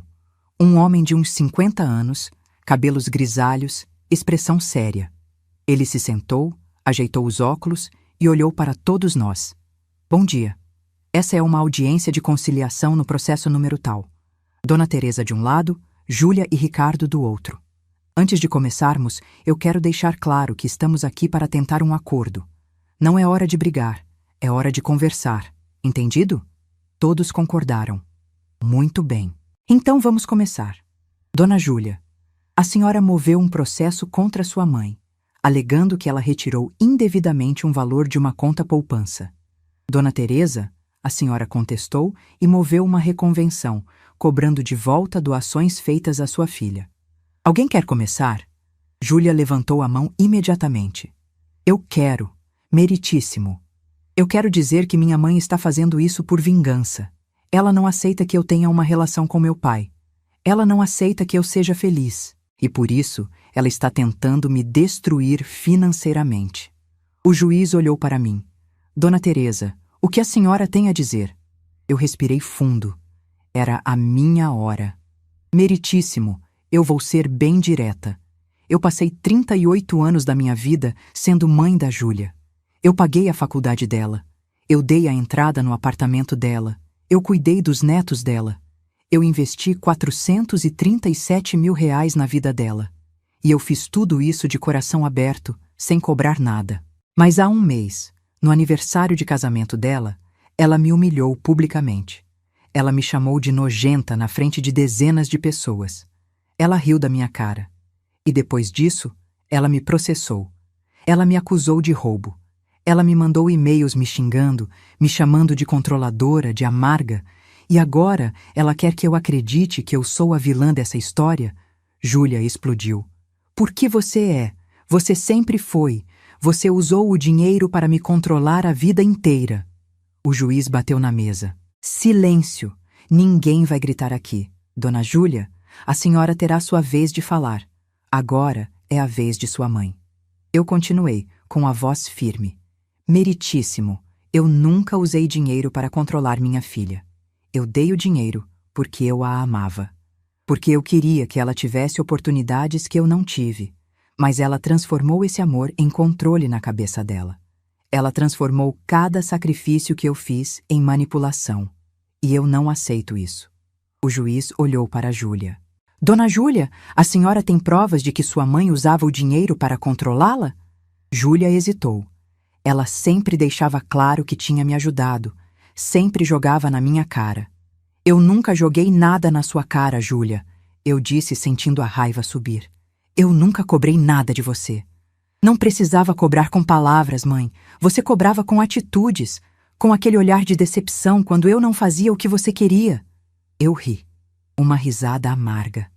Um homem de uns 50 anos, cabelos grisalhos, expressão séria. Ele se sentou, ajeitou os óculos e olhou para todos nós. "Bom dia. Essa é uma audiência de conciliação no processo número tal. Dona Teresa de um lado, Júlia e Ricardo do outro. Antes de começarmos, eu quero deixar claro que estamos aqui para tentar um acordo. Não é hora de brigar, é hora de conversar. Entendido?" Todos concordaram. "Muito bem. Então vamos começar. Dona Júlia, a senhora moveu um processo contra sua mãe, alegando que ela retirou indevidamente um valor de uma conta poupança. Dona Teresa, a senhora contestou e moveu uma reconvenção, cobrando de volta doações feitas à sua filha. Alguém quer começar?" Júlia levantou a mão imediatamente. "Eu quero. Meritíssimo. Eu quero dizer que minha mãe está fazendo isso por vingança. Ela não aceita que eu tenha uma relação com meu pai. Ela não aceita que eu seja feliz. E por isso, ela está tentando me destruir financeiramente." O juiz olhou para mim. "Dona Teresa, O que a senhora tem a dizer? Eu respirei fundo. Era a minha hora. Meritíssimo, eu vou ser bem direta. Eu passei 38 anos da minha vida sendo mãe da Júlia. Eu paguei a faculdade dela. Eu dei a entrada no apartamento dela. Eu cuidei dos netos dela. Eu investi R$ 437.000 na vida dela. E eu fiz tudo isso de coração aberto, sem cobrar nada. Mas há um mês, no aniversário de casamento dela, ela me humilhou publicamente. Ela me chamou de nojenta na frente de dezenas de pessoas. Ela riu da minha cara. E depois disso, ela me processou. Ela me acusou de roubo. Ela me mandou e-mails me xingando, me chamando de controladora, de amarga. E agora ela quer que eu acredite que eu sou a vilã dessa história? Júlia explodiu. Por que você é? Você sempre foi. Você usou o dinheiro para me controlar a vida inteira. O juiz bateu na mesa. Silêncio! Ninguém vai gritar aqui. Dona Júlia, a senhora terá sua vez de falar. Agora é a vez de sua mãe. Eu continuei, com a voz firme. Meritíssimo, eu nunca usei dinheiro para controlar minha filha. Eu dei o dinheiro porque eu a amava. Porque eu queria que ela tivesse oportunidades que eu não tive. Mas ela transformou esse amor em controle na cabeça dela. Ela transformou cada sacrifício que eu fiz em manipulação. E eu não aceito isso. O juiz olhou para Júlia. Dona Júlia, a senhora tem provas de que sua mãe usava o dinheiro para controlá-la? Júlia hesitou. Ela sempre deixava claro que tinha me ajudado. Sempre jogava na minha cara. Eu nunca joguei nada na sua cara, Júlia. Eu disse sentindo a raiva subir. Eu nunca cobrei nada de você. Não precisava cobrar com palavras, mãe. Você cobrava com atitudes, com aquele olhar de decepção quando eu não fazia o que você queria. Eu ri. Uma risada amarga.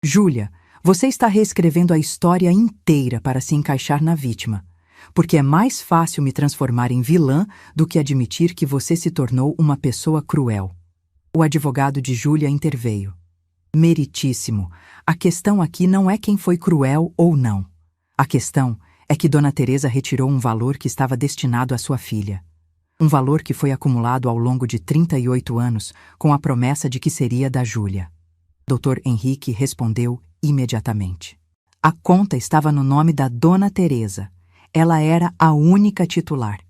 Júlia, você está reescrevendo a história inteira para se encaixar na vítima. Porque é mais fácil me transformar em vilã do que admitir que você se tornou uma pessoa cruel. O advogado de Júlia interveio. Meritíssimo, a questão aqui não é quem foi cruel ou não. A questão é que Dona Teresa retirou um valor que estava destinado à sua filha. Um valor que foi acumulado ao longo de 38 anos com a promessa de que seria da Júlia. Dr. Henrique respondeu imediatamente. A conta estava no nome da Dona Teresa. Ela era a única titular.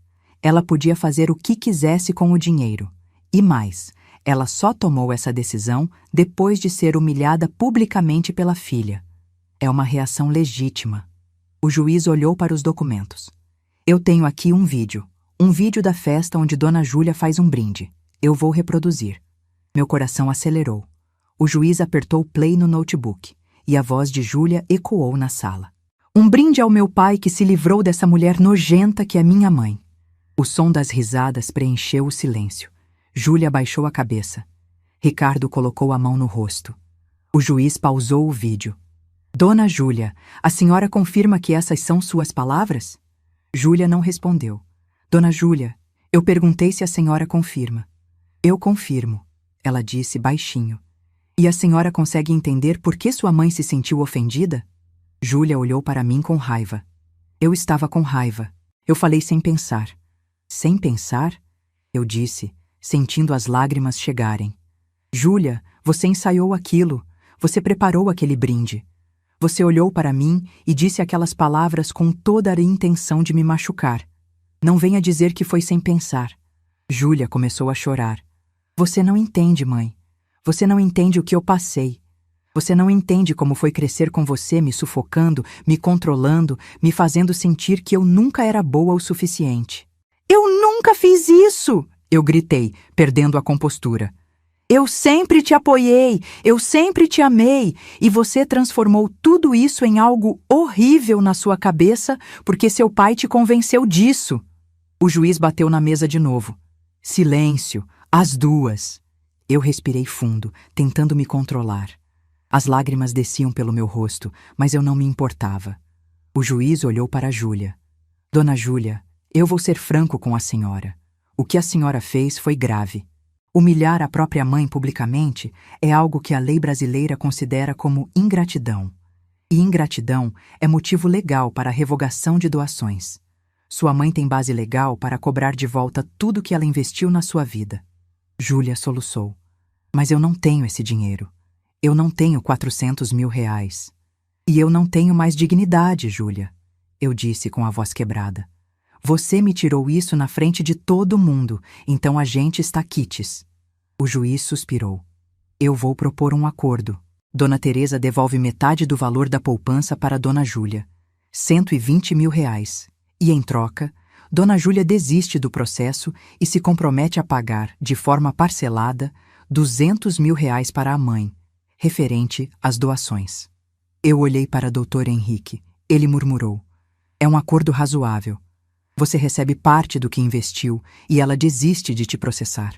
Ela podia fazer o que quisesse com o dinheiro. E mais, ela só tomou essa decisão depois de ser humilhada publicamente pela filha. É uma reação legítima. O juiz olhou para os documentos. Eu tenho aqui um vídeo da festa onde Dona Júlia faz um brinde. Eu vou reproduzir. Meu coração acelerou. O juiz apertou play no notebook e a voz de Júlia ecoou na sala. Um brinde ao meu pai que se livrou dessa mulher nojenta que é minha mãe. O som das risadas preencheu o silêncio. Júlia baixou a cabeça. Ricardo colocou a mão no rosto. O juiz pausou o vídeo. Dona Júlia, a senhora confirma que essas são suas palavras? Júlia não respondeu. Dona Júlia, eu perguntei se a senhora confirma. Eu confirmo, ela disse baixinho. E a senhora consegue entender por que sua mãe se sentiu ofendida? Júlia olhou para mim com raiva. Eu estava com raiva. Eu falei sem pensar. Sem pensar? Eu disse, sentindo as lágrimas chegarem. Júlia, você ensaiou aquilo. Você preparou aquele brinde. Você olhou para mim e disse aquelas palavras com toda a intenção de me machucar. Não venha dizer que foi sem pensar. Júlia começou a chorar. Você não entende, mãe. Você não entende o que eu passei. Você não entende como foi crescer com você me sufocando, me controlando, me fazendo sentir que eu nunca era boa o suficiente. Eu nunca fiz isso! Eu gritei, perdendo a compostura. Eu sempre te apoiei, eu sempre te amei, e você transformou tudo isso em algo horrível na sua cabeça porque seu pai te convenceu disso. O juiz bateu na mesa de novo. Silêncio, as duas. Eu respirei fundo, tentando me controlar. As lágrimas desciam pelo meu rosto, mas eu não me importava. O juiz olhou para Júlia. Dona Júlia, eu vou ser franco com a senhora. O que a senhora fez foi grave. Humilhar a própria mãe publicamente é algo que a lei brasileira considera como ingratidão. E ingratidão é motivo legal para a revogação de doações. Sua mãe tem base legal para cobrar de volta tudo que ela investiu na sua vida. Júlia soluçou. Mas eu não tenho esse dinheiro. Eu não tenho 400 mil reais. E eu não tenho mais dignidade, Júlia, eu disse com a voz quebrada. Você me tirou isso na frente de todo mundo, então a gente está quites. O juiz suspirou. Eu vou propor um acordo. Dona Teresa devolve metade do valor da poupança para Dona Júlia, 120 mil reais. E, em troca, Dona Júlia desiste do processo e se compromete a pagar, de forma parcelada, 200 mil reais para a mãe, referente às doações. Eu olhei para Dr. Henrique. Ele murmurou. É um acordo razoável. Você recebe parte do que investiu e ela desiste de te processar.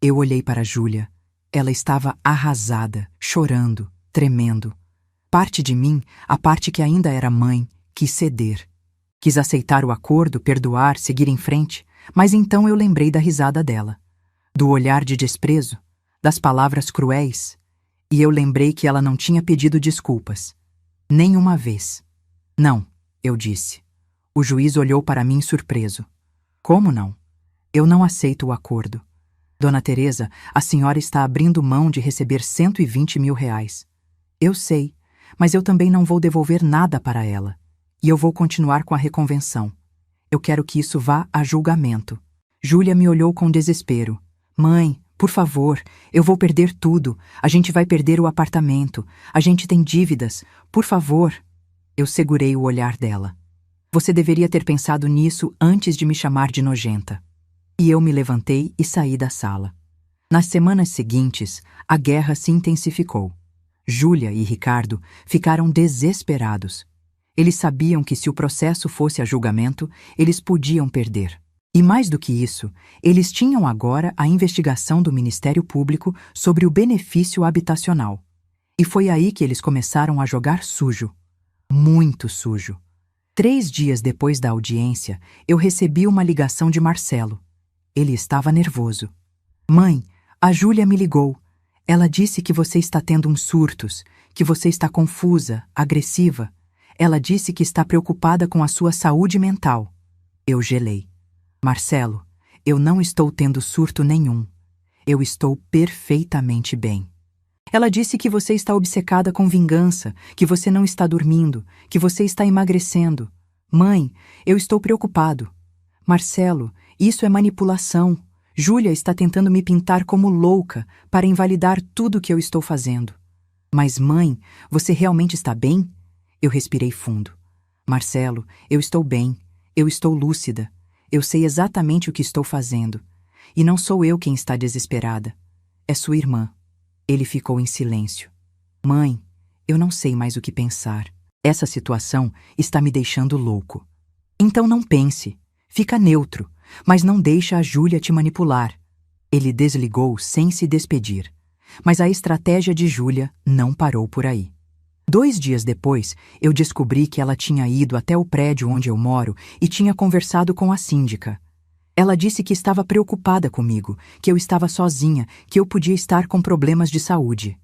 Eu olhei para Júlia. Ela estava arrasada, chorando, tremendo. Parte de mim, a parte que ainda era mãe, quis ceder. Quis aceitar o acordo, perdoar, seguir em frente, mas então eu lembrei da risada dela, do olhar de desprezo, das palavras cruéis, e eu lembrei que ela não tinha pedido desculpas. Nem uma vez. Não, eu disse. O juiz olhou para mim surpreso. Como não? Eu não aceito o acordo. Dona Teresa, a senhora está abrindo mão de receber 120 mil reais. Eu sei, mas eu também não vou devolver nada para ela. E eu vou continuar com a reconvenção. Eu quero que isso vá a julgamento. Júlia me olhou com desespero. Mãe, por favor, eu vou perder tudo. A gente vai perder o apartamento. A gente tem dívidas. Por favor. Eu segurei o olhar dela. Você deveria ter pensado nisso antes de me chamar de nojenta. E eu me levantei e saí da sala. Nas semanas seguintes, a guerra se intensificou. Júlia e Ricardo ficaram desesperados. Eles sabiam que se o processo fosse a julgamento, eles podiam perder. E mais do que isso, eles tinham agora a investigação do Ministério Público sobre o benefício habitacional. E foi aí que eles começaram a jogar sujo. Muito sujo. 3 dias depois da audiência, eu recebi uma ligação de Marcelo. Ele estava nervoso. Mãe, a Júlia me ligou. Ela disse que você está tendo uns surtos, que você está confusa, agressiva. Ela disse que está preocupada com a sua saúde mental. Eu gelei. Marcelo, eu não estou tendo surto nenhum. Eu estou perfeitamente bem. Ela disse que você está obcecada com vingança, que você não está dormindo, que você está emagrecendo. Mãe, eu estou preocupado. Marcelo, isso é manipulação. Júlia está tentando me pintar como louca para invalidar tudo o que eu estou fazendo. Mas, mãe, você realmente está bem? Eu respirei fundo. Marcelo, eu estou bem. Eu estou lúcida. Eu sei exatamente o que estou fazendo. E não sou eu quem está desesperada. É sua irmã. Ele ficou em silêncio. Mãe, eu não sei mais o que pensar. Essa situação está me deixando louco. Então não pense. Fica neutro, mas não deixa a Júlia te manipular. Ele desligou sem se despedir. Mas a estratégia de Júlia não parou por aí. 2 dias depois, eu descobri que ela tinha ido até o prédio onde eu moro e tinha conversado com a síndica. Ela disse que estava preocupada comigo, que eu estava sozinha, que eu podia estar com problemas de saúde.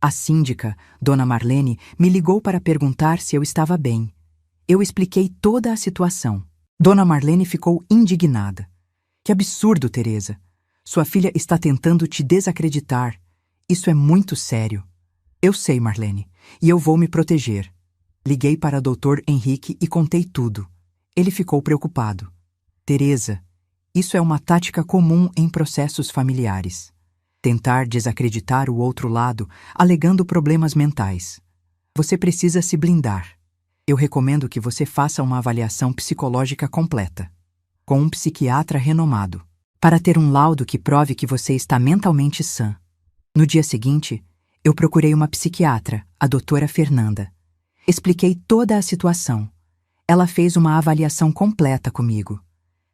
A síndica, Dona Marlene, me ligou para perguntar se eu estava bem. Eu expliquei toda a situação. Dona Marlene ficou indignada. Que absurdo, Teresa. Sua filha está tentando te desacreditar. Isso é muito sério. Eu sei, Marlene, e eu vou me proteger. Liguei para Dr. Henrique e contei tudo. Ele ficou preocupado. Teresa, isso é uma tática comum em processos familiares. Tentar desacreditar o outro lado, alegando problemas mentais. Você precisa se blindar. Eu recomendo que você faça uma avaliação psicológica completa, com um psiquiatra renomado, para ter um laudo que prove que você está mentalmente sã. No dia seguinte, eu procurei uma psiquiatra, a doutora Fernanda. Expliquei toda a situação. Ela fez uma avaliação completa comigo.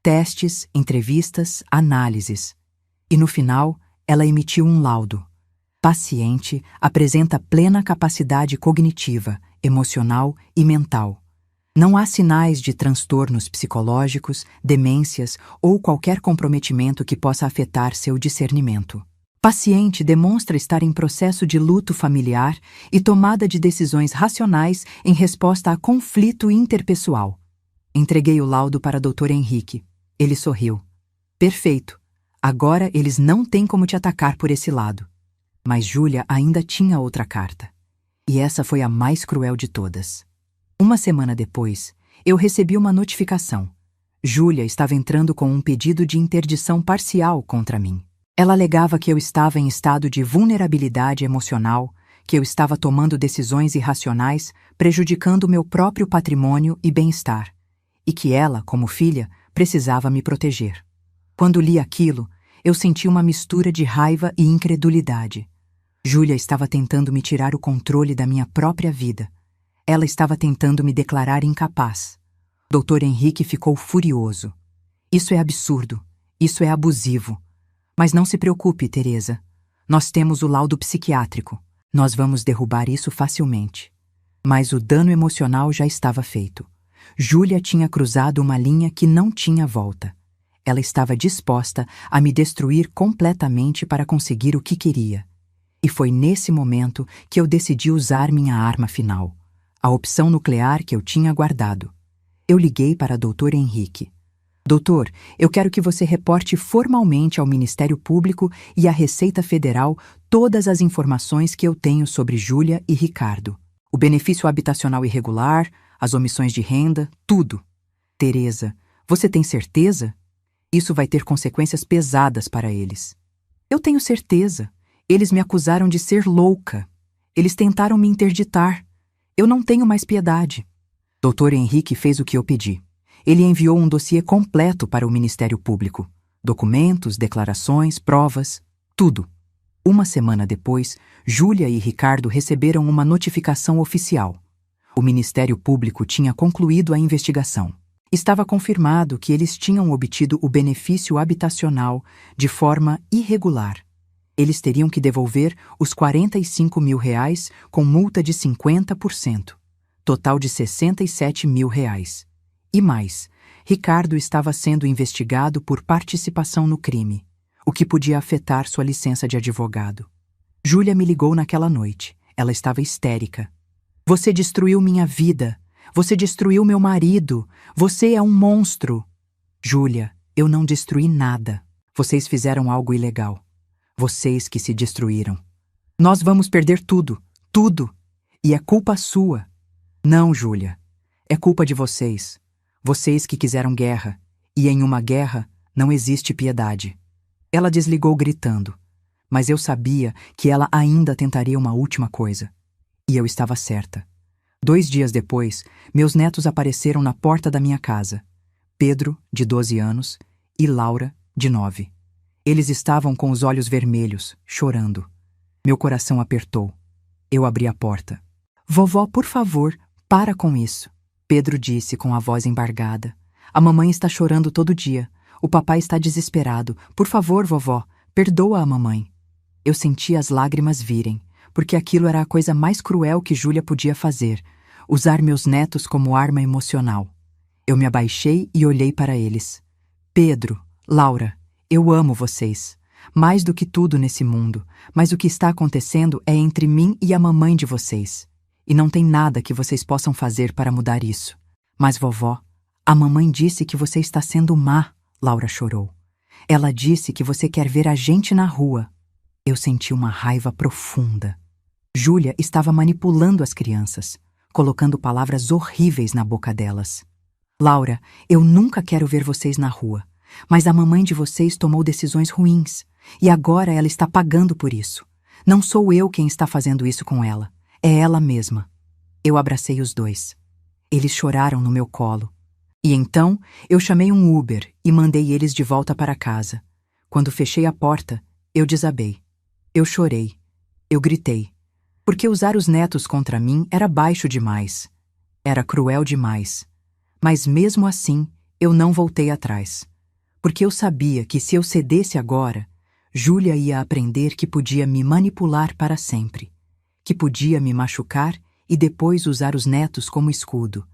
Testes, entrevistas, análises. E no final, ela emitiu um laudo. Paciente apresenta plena capacidade cognitiva, emocional e mental. Não há sinais de transtornos psicológicos, demências ou qualquer comprometimento que possa afetar seu discernimento. Paciente demonstra estar em processo de luto familiar e tomada de decisões racionais em resposta a conflito interpessoal. Entreguei o laudo para Dr. Henrique. Ele sorriu. Perfeito. Agora eles não têm como te atacar por esse lado. Mas Júlia ainda tinha outra carta. E essa foi a mais cruel de todas. Uma semana depois, eu recebi uma notificação. Júlia estava entrando com um pedido de interdição parcial contra mim. Ela alegava que eu estava em estado de vulnerabilidade emocional, que eu estava tomando decisões irracionais, prejudicando meu próprio patrimônio e bem-estar, e que ela, como filha, precisava me proteger. Quando li aquilo, eu senti uma mistura de raiva e incredulidade. Júlia estava tentando me tirar o controle da minha própria vida. Ela estava tentando me declarar incapaz. Dr. Henrique ficou furioso. Isso é absurdo. Isso é abusivo. Mas não se preocupe, Teresa. Nós temos o laudo psiquiátrico. Nós vamos derrubar isso facilmente. Mas o dano emocional já estava feito. Júlia tinha cruzado uma linha que não tinha volta. Ela estava disposta a me destruir completamente para conseguir o que queria. E foi nesse momento que eu decidi usar minha arma final, a opção nuclear que eu tinha guardado. Eu liguei para Dr. Henrique. Doutor, eu quero que você reporte formalmente ao Ministério Público e à Receita Federal todas as informações que eu tenho sobre Júlia e Ricardo. O benefício habitacional irregular, as omissões de renda, tudo. Teresa, você tem certeza? Isso vai ter consequências pesadas para eles. Eu tenho certeza. Eles me acusaram de ser louca. Eles tentaram me interditar. Eu não tenho mais piedade. Dr. Henrique fez o que eu pedi. Ele enviou um dossiê completo para o Ministério Público. Documentos, declarações, provas, tudo. Uma semana depois, Júlia e Ricardo receberam uma notificação oficial. O Ministério Público tinha concluído a investigação. Estava confirmado que eles tinham obtido o benefício habitacional de forma irregular. Eles teriam que devolver os R$ 45 mil com multa de 50%, total de R$ 67 mil. E mais, Ricardo estava sendo investigado por participação no crime, o que podia afetar sua licença de advogado. Júlia me ligou naquela noite. Ela estava histérica. Você destruiu minha vida. Você destruiu meu marido. Você é um monstro. Júlia, eu não destruí nada. Vocês fizeram algo ilegal. Vocês que se destruíram. Nós vamos perder tudo, tudo. E é culpa sua. Não, Júlia. É culpa de vocês. Vocês que quiseram guerra. E em uma guerra não existe piedade. Ela desligou gritando. Mas eu sabia que ela ainda tentaria uma última coisa. E eu estava certa. 2 dias depois, meus netos apareceram na porta da minha casa. Pedro, de 12 anos, e Laura, de 9. Eles estavam com os olhos vermelhos, chorando. Meu coração apertou. Eu abri a porta. Vovó, por favor, para com isso. Pedro disse com a voz embargada. A mamãe está chorando todo dia. O papai está desesperado. Por favor, vovó, perdoa a mamãe. Eu senti as lágrimas virem, porque aquilo era a coisa mais cruel que Júlia podia fazer, usar meus netos como arma emocional. Eu me abaixei e olhei para eles. Pedro, Laura, eu amo vocês. Mais do que tudo nesse mundo, mas o que está acontecendo é entre mim e a mamãe de vocês. E não tem nada que vocês possam fazer para mudar isso. Mas, vovó, a mamãe disse que você está sendo má, Laura chorou. Ela disse que você quer ver a gente na rua. Eu senti uma raiva profunda. Júlia estava manipulando as crianças, colocando palavras horríveis na boca delas. Laura, eu nunca quero ver vocês na rua, mas a mamãe de vocês tomou decisões ruins, e agora ela está pagando por isso. Não sou eu quem está fazendo isso com ela. É ela mesma. Eu abracei os dois. Eles choraram no meu colo. E então, eu chamei um Uber e mandei eles de volta para casa. Quando fechei a porta, eu desabei. Eu chorei. Eu gritei. Porque usar os netos contra mim era baixo demais. Era cruel demais. Mas mesmo assim, eu não voltei atrás. Porque eu sabia que se eu cedesse agora, Júlia ia aprender que podia me manipular para sempre. Que podia me machucar e depois usar os netos como escudo.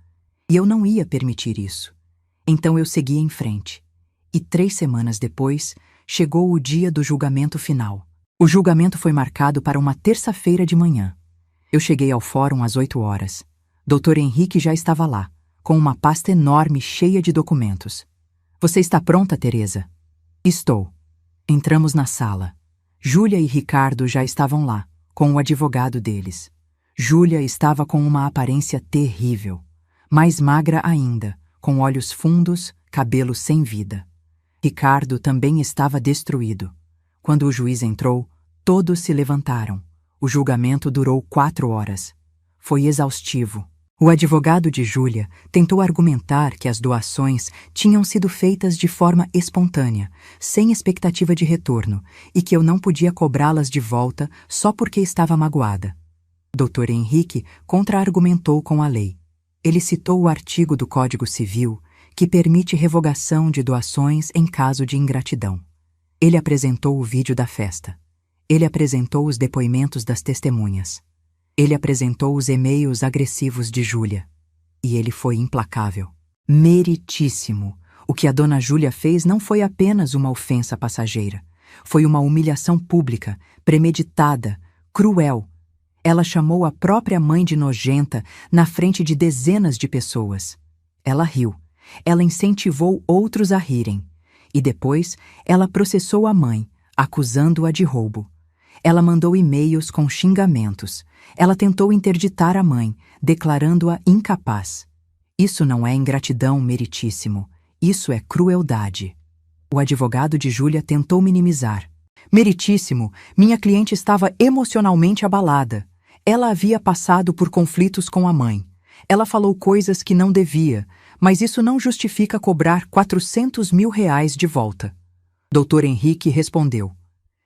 E eu não ia permitir isso. Então eu segui em frente. E 3 semanas depois, chegou o dia do julgamento final. O julgamento foi marcado para uma terça-feira de manhã. Eu cheguei ao fórum às 8 horas. Dr. Henrique já estava lá. com uma pasta enorme cheia de documentos. Você está pronta, Teresa? Estou. Entramos na sala. Júlia e Ricardo já estavam lá, com o advogado deles. Júlia estava com uma aparência terrível, mais magra ainda, com olhos fundos, cabelo sem vida. Ricardo também estava destruído. Quando o juiz entrou, todos se levantaram. O julgamento durou 4 horas. Foi exaustivo. O advogado de Júlia tentou argumentar que as doações tinham sido feitas de forma espontânea, sem expectativa de retorno, e que eu não podia cobrá-las de volta só porque estava magoada. Dr. Henrique contra-argumentou com a lei. Ele citou o artigo do Código Civil que permite revogação de doações em caso de ingratidão. Ele apresentou o vídeo da festa. Ele apresentou os depoimentos das testemunhas. Ele apresentou os e-mails agressivos de Júlia. E ele foi implacável. Meritíssimo! O que a dona Júlia fez não foi apenas uma ofensa passageira. Foi uma humilhação pública, premeditada, cruel. Ela chamou a própria mãe de nojenta na frente de dezenas de pessoas. Ela riu. Ela incentivou outros a rirem. E depois, ela processou a mãe, acusando-a de roubo. Ela mandou e-mails com xingamentos. Ela tentou interditar a mãe, declarando-a incapaz. Isso não é ingratidão, meritíssimo. Isso é crueldade. O advogado de Júlia tentou minimizar. Meritíssimo, minha cliente estava emocionalmente abalada. Ela havia passado por conflitos com a mãe. Ela falou coisas que não devia, mas isso não justifica cobrar R$400 mil de volta. Dr. Henrique respondeu.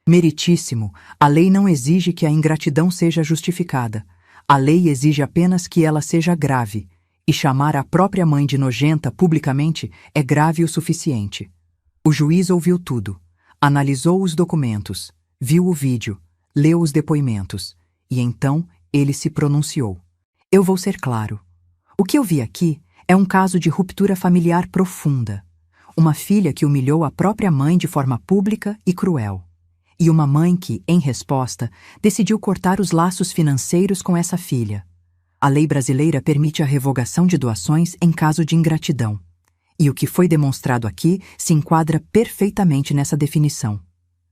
Meritíssimo, a lei não exige que a ingratidão seja justificada. A lei exige apenas que ela seja grave, e chamar a própria mãe de nojenta publicamente é grave o suficiente. O juiz ouviu tudo, analisou os documentos, viu o vídeo, leu os depoimentos, e então ele se pronunciou. Eu vou ser claro. O que eu vi aqui é um caso de ruptura familiar profunda. Uma filha que humilhou a própria mãe de forma pública e cruel. E uma mãe que, em resposta, decidiu cortar os laços financeiros com essa filha. A lei brasileira permite a revogação de doações em caso de ingratidão. E o que foi demonstrado aqui se enquadra perfeitamente nessa definição.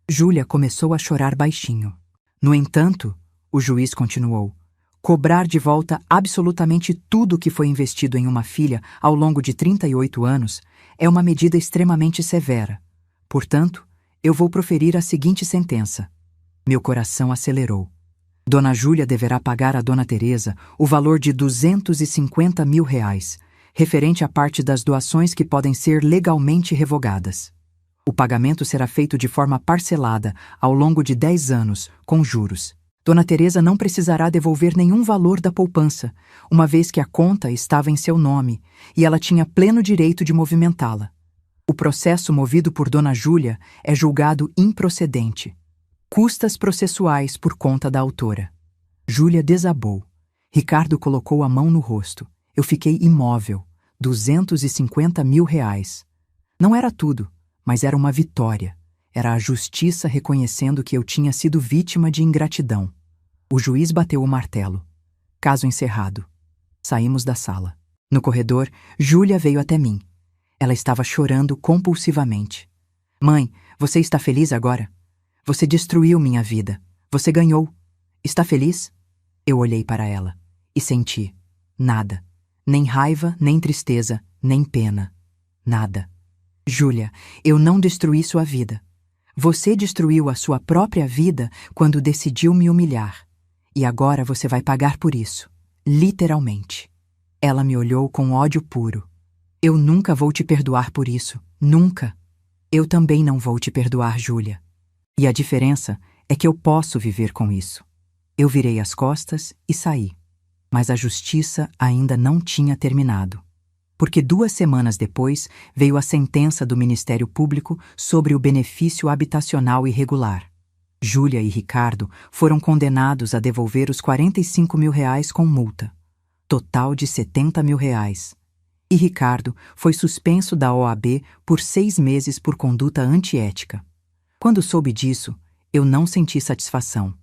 Júlia começou a chorar baixinho. No entanto, o juiz continuou, cobrar de volta absolutamente tudo que foi investido em uma filha ao longo de 38 anos é uma medida extremamente severa. Portanto, eu vou proferir a seguinte sentença. Meu coração acelerou. Dona Júlia deverá pagar a Dona Teresa o valor de R$250 mil, referente à parte das doações que podem ser legalmente revogadas. O pagamento será feito de forma parcelada ao longo de 10 anos, com juros. Dona Teresa não precisará devolver nenhum valor da poupança, uma vez que a conta estava em seu nome e ela tinha pleno direito de movimentá-la. O processo movido por Dona Júlia é julgado improcedente. Custas processuais por conta da autora. Júlia desabou. Ricardo colocou a mão no rosto. Eu fiquei imóvel. R$250 mil. Não era tudo, mas era uma vitória. Era a justiça reconhecendo que eu tinha sido vítima de ingratidão. O juiz bateu o martelo. Caso encerrado. Saímos da sala. No corredor, Júlia veio até mim. Ela estava chorando compulsivamente. Mãe, você está feliz agora? Você destruiu minha vida. Você ganhou. Está feliz? Eu olhei para ela e senti nada. Nem raiva, nem tristeza, nem pena. Nada. Júlia, eu não destruí sua vida. Você destruiu a sua própria vida quando decidiu me humilhar. E agora você vai pagar por isso. Literalmente. Ela me olhou com ódio puro. Eu nunca vou te perdoar por isso. Nunca. Eu também não vou te perdoar, Júlia. E a diferença é que eu posso viver com isso. Eu virei as costas e saí. Mas a justiça ainda não tinha terminado. Porque 2 semanas depois veio a sentença do Ministério Público sobre o benefício habitacional irregular. Júlia e Ricardo foram condenados a devolver os R$45 mil com multa, total de R$70 mil. E Ricardo foi suspenso da OAB por 6 meses por conduta antiética. Quando soube disso, eu não senti satisfação.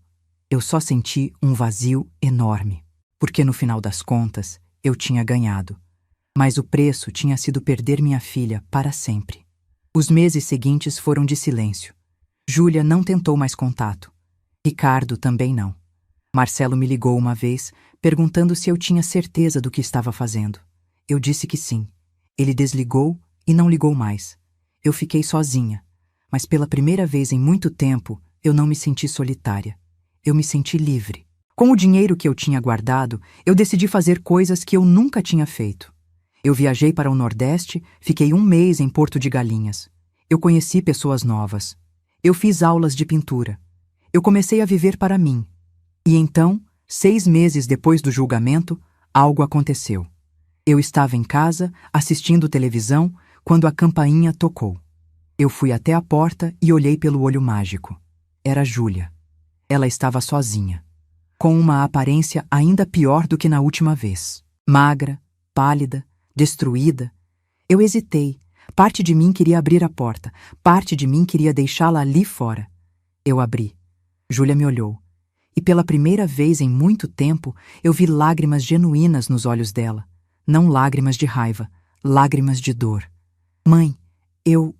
Eu só senti um vazio enorme, porque no final das contas eu tinha ganhado. Mas o preço tinha sido perder minha filha para sempre. Os meses seguintes foram de silêncio. Júlia não tentou mais contato. Ricardo também não. Marcelo me ligou uma vez, perguntando se eu tinha certeza do que estava fazendo. Eu disse que sim. Ele desligou e não ligou mais. Eu fiquei sozinha, mas pela primeira vez em muito tempo, eu não me senti solitária. Eu me senti livre. Com o dinheiro que eu tinha guardado, eu decidi fazer coisas que eu nunca tinha feito. Eu viajei para o Nordeste, fiquei um mês em Porto de Galinhas. Eu conheci pessoas novas. Eu fiz aulas de pintura. Eu comecei a viver para mim. E então, 6 meses depois do julgamento, algo aconteceu. Eu estava em casa, assistindo televisão, quando a campainha tocou. Eu fui até a porta e olhei pelo olho mágico. Era Júlia. Ela estava sozinha, com uma aparência ainda pior do que na última vez. Magra, pálida, destruída. Eu hesitei. Parte de mim queria abrir a porta, parte de mim queria deixá-la ali fora. Eu abri. Júlia me olhou. E pela primeira vez em muito tempo, eu vi lágrimas genuínas nos olhos dela. Não lágrimas de raiva, lágrimas de dor. Mãe, eu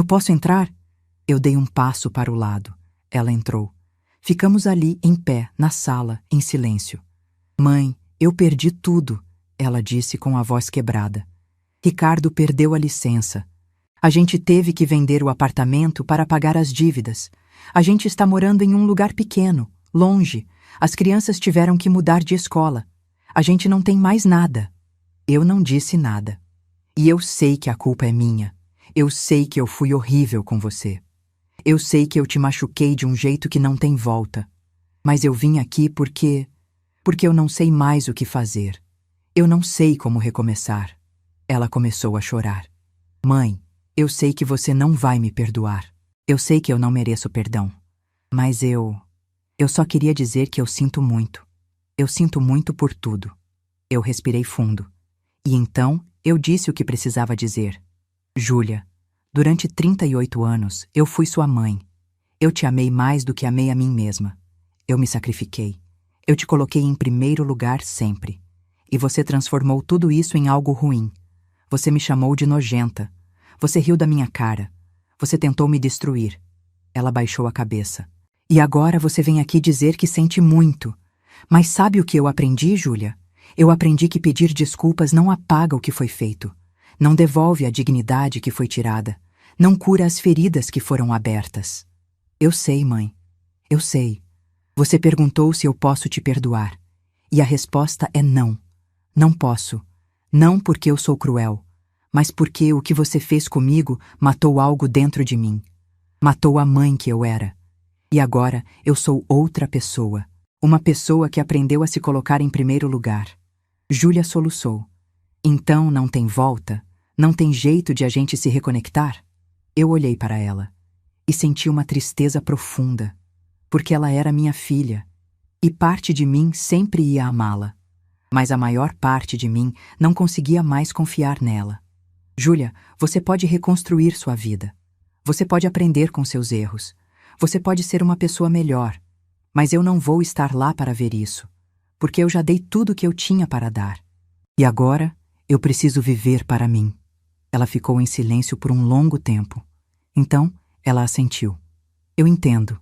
posso entrar? Eu dei um passo para o lado. Ela entrou. Ficamos ali, em pé, na sala, em silêncio. Mãe, eu perdi tudo, ela disse com a voz quebrada. Ricardo perdeu a licença. A gente teve que vender o apartamento para pagar as dívidas. A gente está morando em um lugar pequeno, longe. As crianças tiveram que mudar de escola. A gente não tem mais nada. Eu não disse nada. E eu sei que a culpa é minha. Eu sei que eu fui horrível com você. Eu sei que eu te machuquei de um jeito que não tem volta. Mas eu vim aqui porque eu não sei mais o que fazer. Eu não sei como recomeçar. Ela começou a chorar. Mãe, eu sei que você não vai me perdoar. Eu sei que eu não mereço perdão. Mas eu só queria dizer que eu sinto muito. Eu sinto muito por tudo. Eu respirei fundo. E então eu disse o que precisava dizer. Júlia, durante 38 anos eu fui sua mãe. Eu te amei mais do que amei a mim mesma. Eu me sacrifiquei. Eu te coloquei em primeiro lugar sempre. E você transformou tudo isso em algo ruim. Você me chamou de nojenta. Você riu da minha cara. Você tentou me destruir. Ela baixou a cabeça. E agora você vem aqui dizer que sente muito. Mas sabe o que eu aprendi, Júlia? Eu aprendi que pedir desculpas não apaga o que foi feito. Não devolve a dignidade que foi tirada. Não cura as feridas que foram abertas. Eu sei, mãe. Eu sei. Você perguntou se eu posso te perdoar. E a resposta é não. Não posso. Não porque eu sou cruel, mas porque o que você fez comigo matou algo dentro de mim. Matou a mãe que eu era. E agora eu sou outra pessoa. Uma pessoa que aprendeu a se colocar em primeiro lugar. Júlia soluçou. Então não tem volta? Não tem jeito de a gente se reconectar? Eu olhei para ela e senti uma tristeza profunda, porque ela era minha filha, e parte de mim sempre ia amá-la. Mas a maior parte de mim não conseguia mais confiar nela. Júlia, você pode reconstruir sua vida. Você pode aprender com seus erros. Você pode ser uma pessoa melhor. Mas eu não vou estar lá para ver isso, porque eu já dei tudo o que eu tinha para dar. E agora, eu preciso viver para mim. Ela ficou em silêncio por um longo tempo. Então, ela assentiu. Eu entendo.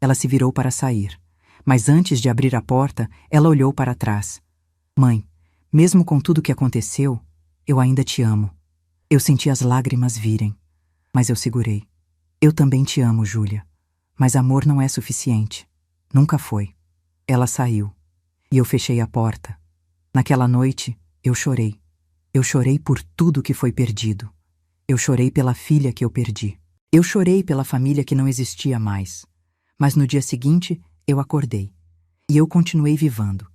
Ela se virou para sair. Mas antes de abrir a porta, ela olhou para trás. Mãe, mesmo com tudo o que aconteceu, eu ainda te amo. Eu senti as lágrimas virem, mas eu segurei. Eu também te amo, Júlia. Mas amor não é suficiente. Nunca foi. Ela saiu. E eu fechei a porta. Naquela noite, eu chorei. Eu chorei por tudo que foi perdido. Eu chorei pela filha que eu perdi. Eu chorei pela família que não existia mais. Mas no dia seguinte, eu acordei. E eu continuei vivendo.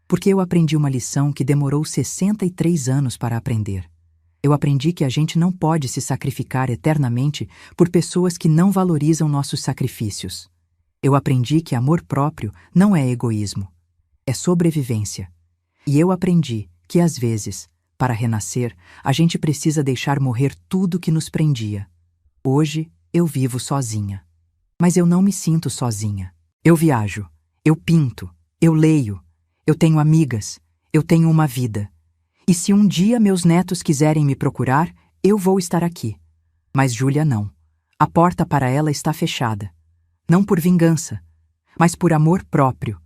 Porque eu aprendi uma lição que demorou 63 anos para aprender. Eu aprendi que a gente não pode se sacrificar eternamente por pessoas que não valorizam nossos sacrifícios. Eu aprendi que amor próprio não é egoísmo, é sobrevivência. E eu aprendi que, às vezes, para renascer, a gente precisa deixar morrer tudo que nos prendia. Hoje, eu vivo sozinha. Mas eu não me sinto sozinha. Eu viajo, eu pinto, eu leio, eu tenho amigas, eu tenho uma vida. E se um dia meus netos quiserem me procurar, eu vou estar aqui. Mas Júlia não. A porta para ela está fechada. Não por vingança, mas por amor próprio.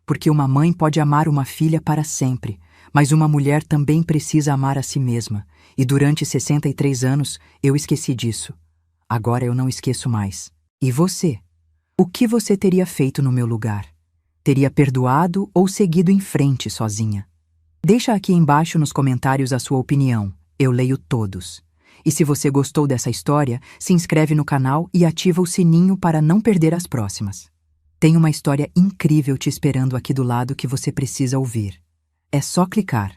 Porque uma mãe pode amar uma filha para sempre, mas uma mulher também precisa amar a si mesma. E durante 63 anos eu esqueci disso. Agora eu não esqueço mais. E você? O que você teria feito no meu lugar? Teria perdoado ou seguido em frente sozinha? Deixa aqui embaixo nos comentários a sua opinião. Eu leio todos. E se você gostou dessa história, se inscreve no canal e ativa o sininho para não perder as próximas. Tem uma história incrível te esperando aqui do lado que você precisa ouvir. É só clicar.